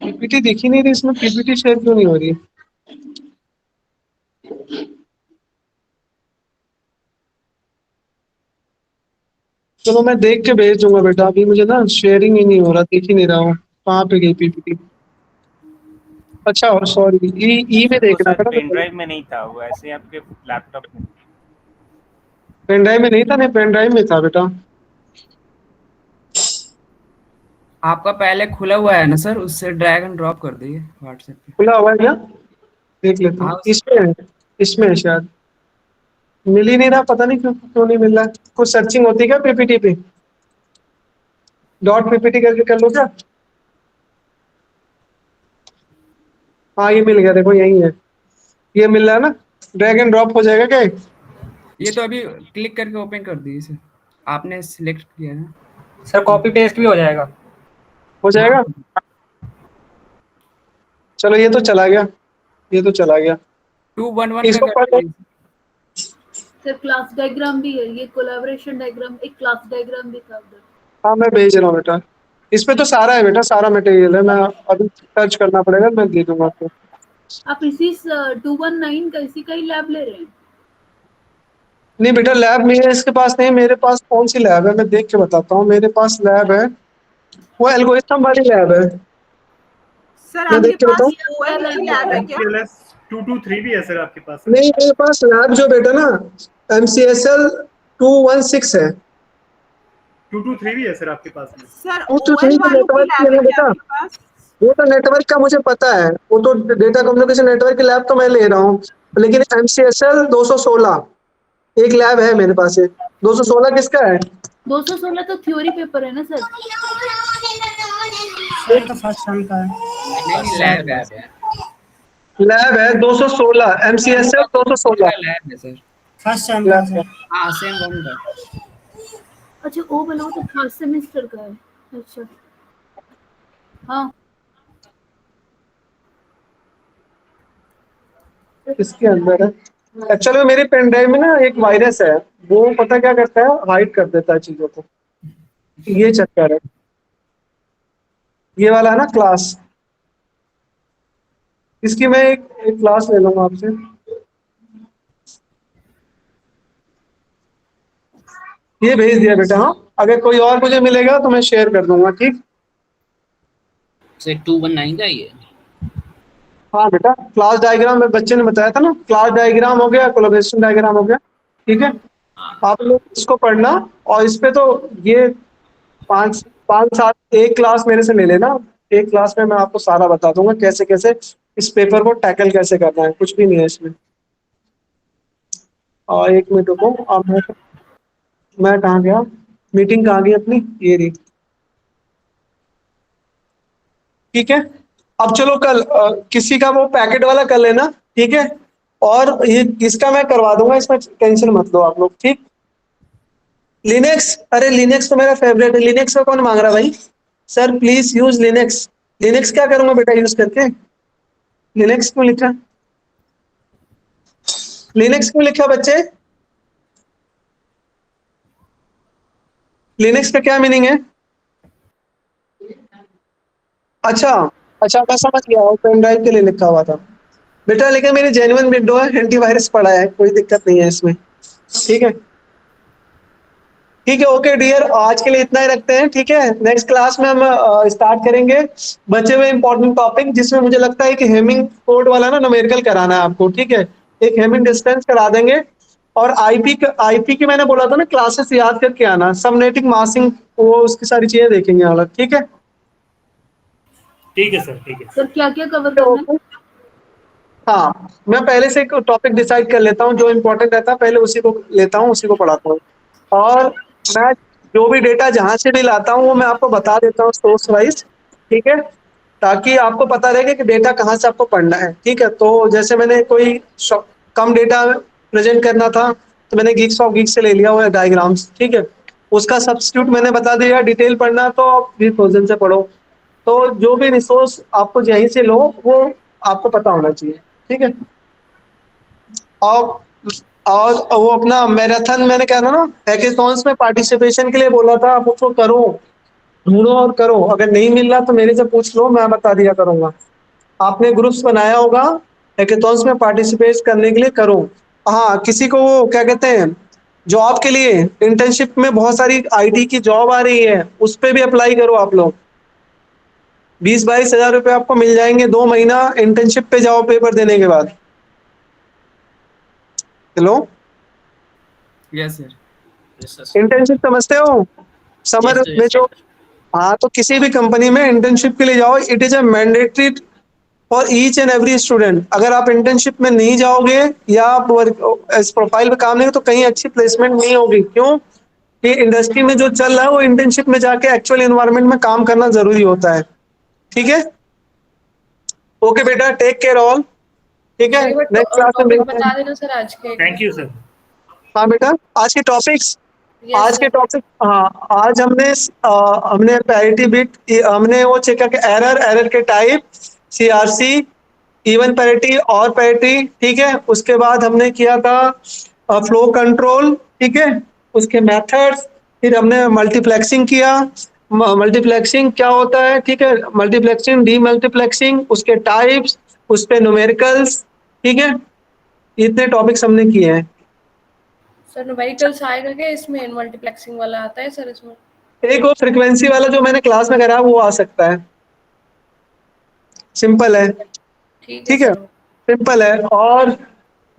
पीपीटी दिखी नहीं रही इसमें, पीपीटी शेयर क्यों नहीं हो रही? चलो मैं देख के भेज दूंगा बेटा, अभी मुझे ना शेयरिंग ही नहीं हो रहा, देख ही नहीं रहा हूँ कहाँ पे गई पीपीटी। अच्छा सॉरी, ई में वो देखना सर था पेन ना, ड्राइव में नहीं था, वो ऐसे आपके लैपटॉप में। पेन ड्राइव में नहीं था, नहीं पेन ड्राइव में था बेटा। आपका पहले खुला हुआ है ना सर, उससे ड्रैग एंड ड्रॉप कर दीजिए व्हाट्सएप पे। खुला हुआ है क्या? देख लेता हूँ, हाँ इसमें है, इसमें है शायद, मिल ही नहीं रहा, पता नहीं क्यों क्यों नहीं मिल रहा। कुछ सर्चिंग होती है क्या पीपीटी पे? डॉट पीपीटी करके कर लो क्या? हाँ ये मिल गया, देखो यही है, ये मिल रहा है ना, ड्रैग एंड ड्रॉप हो जाएगा क्या? ये तो अभी क्लिक करके ओपन कर दीजिए सर, आपने सिलेक्ट किया है ना सर कॉपी पेस्ट भी हो जाएगा। हो जाएगा। चलो ये तो चला गया, ये तो चला गया। 211 इसको का पढ़ कर लो। दीजिए। सर क्लास डायग्राम भी है, ये कोलैबोरेशन डायग्राम, एक क्लास डायग्राम भी था उधर। हाँ मैं भेज रहा हूँ बेटा, इस पे तो सारा है बेटा, सारा मटेरियल है, मैं अभी सर्च करना पड़ेगा, मैं दे दूंगा आपको। आप इसी 219 का इसी का ही लैब ले रहे हैं? नहीं बेटा लैब मेरे इसके पास नहीं, मेरे पास कौन सी लैब है मैं देख के बताता हूँ। मेरे पास लैब है, वो एल्गोरिथम वाली लैब है। सर मैं आपके देख के पास बताऊँ। OM की लैब है क्या? MCLS 223 भी है सर आपके पास। नहीं मेरे पास लैब जो बेटा ना MCSL 216 है। 223 भी है सर आपके पास में। सर वो तो OM सही तो वालों की नेटवर्क लैब की है है क्या बेटा, आपके पास? वो तो नेटवर्क का मुझे पता है, वो तो डेटा कम्युनिकेशन नेटवर्क की लैब तो मैं ले रहा हूँ, लेकिन MCSL 216 एक लैब है मेरे पास है। 216 किसका है? 216 तो थ्योरी पेपर है ना सर? सर तो फर्स्ट सेम का है। नहीं लैब है लैब है 216, MCSL 216 लैब है सर। फर्स्ट सेम का लैब है। सर। हाँ सेम वन का। अच्छा ओ वाला वो तो फर्स्ट सेमेस्टर का है। अच्छा हाँ इसके अंदर है। एक्चुअली मेरे पेन ड्राइव में ना एक वायरस है, वो पता क्या करता है, हाइड कर देता है चीजों को, ये चक्कर है। ये वाला है ना क्लास, इसकी मैं एक क्लास ले लूंगा आपसे। ये भेज दिया बेटा। हाँ अगर कोई और मुझे मिलेगा तो मैं शेयर कर दूंगा, ठीक। सर 219 का ही है। हाँ बेटा क्लास डायग्राम में बच्चे ने बताया था ना, क्लास डायग्राम हो गया, कोलैबोरेशन डायग्राम हो गया, ठीक है। आप लोग इसको पढ़ना, और इस पे तो ये पाँच पाँच सात एक क्लास मेरे से ले लेना, एक क्लास में मैं आपको सारा बता दूंगा कैसे कैसे इस पेपर को टैकल कैसे करना है, कुछ भी नहीं है इसमें। और एक मिनट रुको, अब मैं कहाँ गया, मीटिंग कहाँ गई अपनी, ये रही, ठीक है। अब चलो कल किसी का वो पैकेट वाला कर लेना, ठीक है, और ये इसका मैं करवा दूंगा, इसमें टेंशन मत लो आप लोग, ठीक। लिनक्स, अरे लिनक्स तो मेरा फेवरेट है, लिनक्स का कौन मांग रहा भाई? Sir please use Linux. Linux क्या करूंगा बेटा यूज करके? लिनक्स क्यों लिखा, लिनक्स क्यों लिखा बच्चे? लिनक्स का क्या मीनिंग है? अच्छा अच्छा मैं समझ गया, वो पेन ड्राइव के लिए लिखा हुआ था बेटा, लेकिन मेरी जेन्युइन विंडो है, एंटीवायरस पड़ा है, कोई दिक्कत नहीं है इसमें, ठीक है। ठीक है ओके डियर, आज के लिए इतना ही रखते हैं, ठीक है। नेक्स्ट क्लास में हम स्टार्ट करेंगे बचे हुए इंपॉर्टेंट टॉपिक, जिसमें मुझे लगता है कि हेमिंग कोड वाला ना न्यूमेरिकल कराना है आपको, ठीक है। एक हेमिंग डिस्टेंस करा देंगे, और आईपी की मैंने बोला था ना क्लासेस याद करके आना, सबनेटिंग मास्किंग वो उसकी सारी चीजें देखेंगे अलग, ठीक है। ठीक है सर, ठीक है। सर क्या क्या कवर करना है? हाँ मैं पहले से एक टॉपिक डिसाइड कर लेता हूँ, जो इम्पोर्टेंट रहता है पहले उसी को लेता हूँ, उसी को पढ़ाता हूँ, और मैं जो भी डेटा जहां से भी लाता हूँ वो मैं आपको बता देता हूँ सोर्स वाइज, ठीक है, ताकि आपको पता रहे कि डेटा कहाँ से आपको पढ़ना है, ठीक है। तो जैसे मैंने कोई कम डेटा प्रेजेंट करना था तो मैंने गीक्स ऑफ गीक्स से ले लिया हुआ है डायग्राम्स, ठीक है, उसका सब्स्टिट्यूट मैंने बता दिया। डिटेल पढ़ना तो आप भी थाउजेंड से पढ़ो, तो जो भी रिसोर्स आपको यहीं से लो वो आपको पता होना चाहिए, ठीक है। और वो अपना मैराथन मैंने कहा था ना, हैकेथॉन्स में पार्टिसिपेशन के लिए बोला था, आप उसको करो, ढूंढो और करो, अगर नहीं मिल रहा तो मेरे से पूछ लो, मैं बता दिया करूंगा। आपने ग्रुप्स बनाया होगा, हैकेथॉन्स में पार्टिसिपेट करने के लिए करो। हाँ किसी को वो क्या कहते हैं जॉब के लिए इंटर्नशिप में बहुत सारी आईटी की जॉब आ रही है, उस पे भी अप्लाई करो आप लोग। 20-22 हजार रुपये आपको मिल जाएंगे 2 महीना इंटर्नशिप पे जाओ पेपर देने के बाद। Hello, yes sir. Yes, sir. Internship समझते हो? Summer Yes, sir. में Yes, जो, sir. हाँ, तो किसी भी कंपनी में इंटर्नशिप के लिए जाओ, it is a mandatory for each and every student. अगर आप इंटर्नशिप में नहीं जाओगे या आप इस प्रोफाइल पे काम नहीं तो कहीं अच्छी प्लेसमेंट नहीं होगी। क्यों? कि इंडस्ट्री में जो चल रहा है वो इंटर्नशिप में जाके एक्चुअल एनवायरनमेंट में काम करना जरूरी होता है। ठीक है, ओके बेटा, टेक केयर ऑल। ठीक है, नेक्स्ट क्लास में टॉपिक मिलते हैं। बता देना सर आज के। Thank you sir. हाँ बेटा, आज के टॉपिक्स, यस आज के सर। टॉपिक, हाँ, आज हमने पैरिटी बिट, हमने वो चेक किया कि एरर के टाइप, सीआरसी, इवन पैरिटी और पैरिटी। ठीक है, उसके बाद हमने किया था फ्लो कंट्रोल। ठीक है, उसके मेथड्स, फिर हमने मल्टीप्लेक्सिंग किया। मल्टीप्लेक्सिंग क्या होता है? ठीक है, मल्टीप्लेक्सिंग, डीमल्टीप्लेक्सिंग, उसके टाइप्स, उस पे न्यूमेरिकल्स। ठीक है, इतने टॉपिक्स हमने किए हैं। सर न्यूमेरिकल्स आएगा क्या इसमें? मल्टीप्लेक्सिंग वाला आता है सर इसमें? एक वो फ्रीक्वेंसी वाला जो मैंने क्लास में करा वो आ सकता है, सिंपल है। ठीक है ठीक है, सर। सिंपल है। और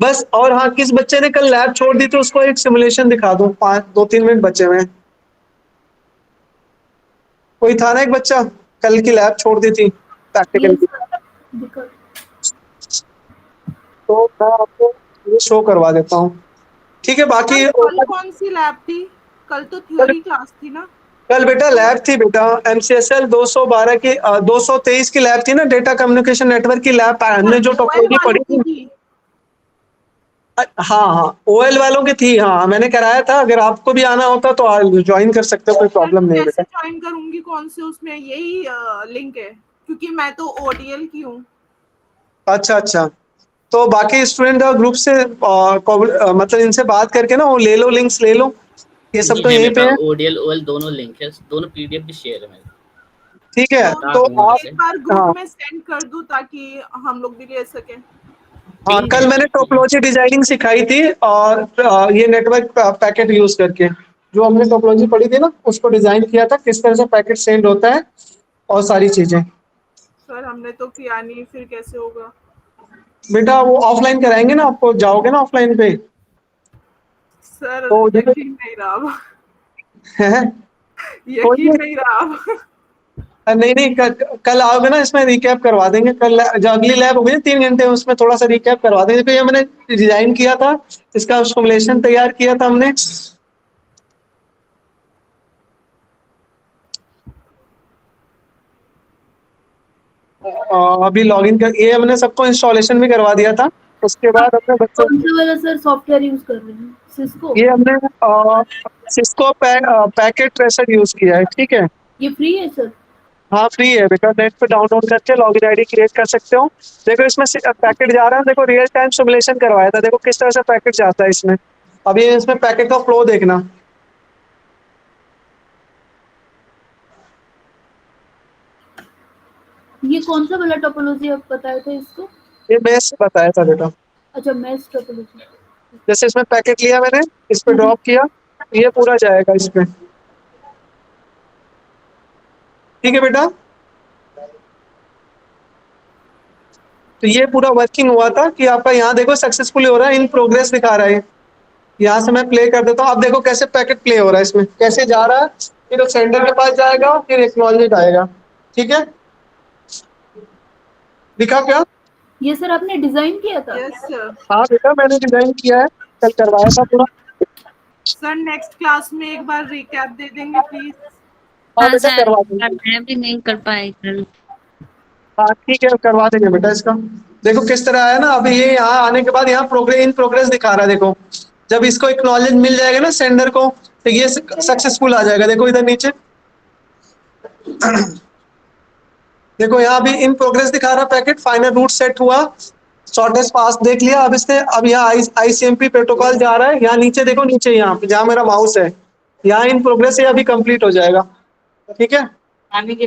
बस, और हाँ, किस बच्चे ने कल लैब छोड़ दी तो उसको एक सिमुलेशन दिखा दूं, 2-3 मिनट बचे हुए हैं। कोई था ना एक बच्चा कल की लैब छोड़ दी थी प्रैक्टिकल Yes, की, because तो मैं आपको ये शो करवा देता हूँ। ठीक है, बाकी कल कौन सी लैब थी? कल तो थ्योरी क्लास थी ना? कल बेटा लैब थी बेटा, MCSL 212 की 223 की लैब थी ना, डेटा कम्युनिकेशन नेटवर्क की लैब। हमने जो टोपोलॉजी पढ़ी थी, हाँ हाँ, ओएल वालों की थी। हाँ, मैंने कराया था। अगर आपको भी आना होता तो आप ज्वाइन कर सकते हो, कोई प्रॉब्लम नहीं है कैसे बेटा। ज्वाइन करूंगी? कौन से उसमें यही लिंक है? क्योंकि मैं तो ओडीएल की हूँ। अच्छा अच्छा, तो बाकी स्टूडेंट ग्रुप से मतलब इनसे बात करके ना वो ले लो, लिंक्स ले लो, ये सब नहीं तो है यहीं मेरे पे पास, है। ओडीएल ओएल दोनों लिंक है, दोनों पीडीएफ भी शेयर है मेरे। ठीक है, तो तो दूंगा आप, वैसे। एक बार ग्रुप हाँ में सेंड कर दूं ताकि हम लोग भी ले सकें। हाँ, पिंग कल है मैंने पिंग। टोपोलॉजी डिजाइनिंग सिखाई थी, और ये नेटवर्क पैकेट यूज करके जो हमने टोपोलॉजी पढ़ी थी ना उसको डिजाइन किया था, किस तरह से पैकेट सेंड होता है और सारी चीजें। सर हमने तो किया नहीं, फिर कैसे होगा? बेटा वो ऑफलाइन कराएंगे ना, आपको जाओगे ना ऑफलाइन पे सर तो यकीन नहीं रहा अब। है। कोई यकीन नहीं रहा अब। नहीं नहीं, कल आओगे ना, इसमें रिकैप करवा देंगे। कल जो अगली लैब होगी ना 3 घंटे, उसमें थोड़ा सा रिकैप करवा देंगे। तो ये मैंने डिजाइन किया था, इसका सिमुलेशन तैयार किया था हमने। अभी लॉगिन कर, ये हमने सबको इंस्टॉलेशन भी करवा दिया था। उसके बाद अपने बच्चों, कौन सा वाला सर सॉफ्टवेयर यूज कर रहे हैं? सिस्को? ये हमने सिस्को पैकेट ट्रेसर यूज किया है। ठीक है, ये फ्री है सर? हाँ फ्री है बेटा, नेट पे डाउनलोड करके लॉगिन आईडी क्रिएट कर सकते हो। देखो इसमें पैकेट जा रहा है, देखो रियल टाइम सिमुलेशन करवाया था, देखो किस तरह से पैकेट जाता है इसमें। अभी इसमें पैकेट का फ्लो देखना। ये कौन सा वाला टोपोलॉजी आप बताए थे इसको? ये बेस बताया था बेटा। अच्छा, मैश टोपोलॉजी। जैसे इसमें पैकेट लिया मैंने, इस पे ड्रॉप किया, ये पूरा जाएगा इसमें। ठीक है बेटा, तो ये पूरा वर्किंग हुआ था कि आपका यहाँ देखो सक्सेसफुली हो रहा है, इन प्रोग्रेस दिखा रहा है। यहाँ से मैं प्ले कर देता हूँ, आप देखो कैसे पैकेट प्ले हो रहा है, इसमें कैसे जा रहा है, फिर सेंडर के पास जाएगा, फिर एक्नॉलेज आएगा। ठीक है, दिखा क्या? ये सर आपने डिजाइन किया था? Yes sir. हाँ बेटा, मैंने डिजाइन किया है, कल करवाया था पूरा। सर नेक्स्ट क्लास में एक बार रिकैप दे देंगे प्लीज? हाँ हाँ बेटा, सर, करवा देंगे। मैं भी नहीं कर पाई कल। हाँ ठीक है, करवा देंगे बेटा इसका। देखो किस तरह आया ना, अभी ये यहाँ आने के बाद यहाँ प्रोग्रेस, इन प्रोग्रेस दिखा रहा है। देखो जब इसको एक्नॉलेज मिल जाएगा ना सेंडर को, तो ये सक्सेसफुल आ जाएगा। देखो इधर नीचे देखो यहाँ भी इन प्रोग्रेस दिखा रहा, पैकेट फाइनल रूट सेट हुआ, शॉर्टेस्ट पास देख लिया। अब इसने, अब यहाँ आईसीएमपी प्रोटोकॉल जा रहा है। यहाँ नीचे देखो, नीचे यहाँ पे जहाँ मेरा माउस है, यहाँ इन प्रोग्रेस, ये अभी कंप्लीट हो जाएगा। ठीक है, आने की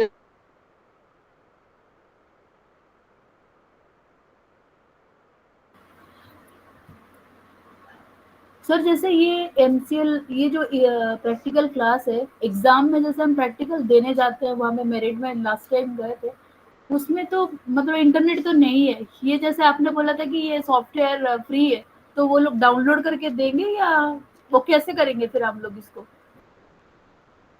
सर जैसे ये MCL ये जो प्रैक्टिकल क्लास है, एग्जाम में जैसे हम प्रैक्टिकल देने जाते हैं वहाँ पे मेरिट में लास्ट टाइम गए थे, उसमें तो मतलब इंटरनेट तो नहीं है। ये जैसे आपने बोला था कि ये सॉफ्टवेयर फ्री है, तो वो लोग डाउनलोड करके देंगे या वो कैसे करेंगे फिर हम लोग इसको?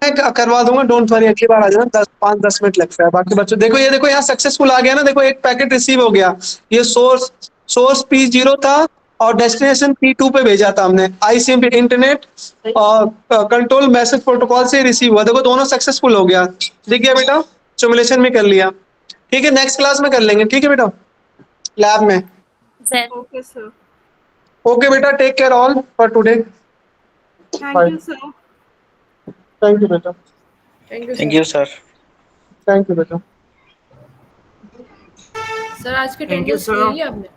मैं करवा दूंगा, डोंट वरी, अगली बार आ जाना, 5-10 मिनट लगता है। बाकी बच्चों देखो, ये देखो यहाँ सक्सेसफुल आ गया ना, देखो एक पैकेट रिसीव हो गया, ये सोर्स P0 था और डेस्टिनेशन P2 पे भेजा था हमने, आईसीएम इंटरनेट और कंट्रोल मैसेज प्रोटोकॉल से रिसीव हुआ, देखो दोनों सक्सेसफुल हो गया। ठीक है बेटा, सिमुलेशन में कर लिया। ठीक है, नेक्स्ट क्लास में कर लेंगे। ठीक है बेटा, लैब में। सर ओके सर, ओके बेटा, take care all for today. Thank you sir. Thank you बेटा। Thank you sir. Thank you बेटा। सर आज के Thank you, अटेंडेंस sir. ले लिया आपने?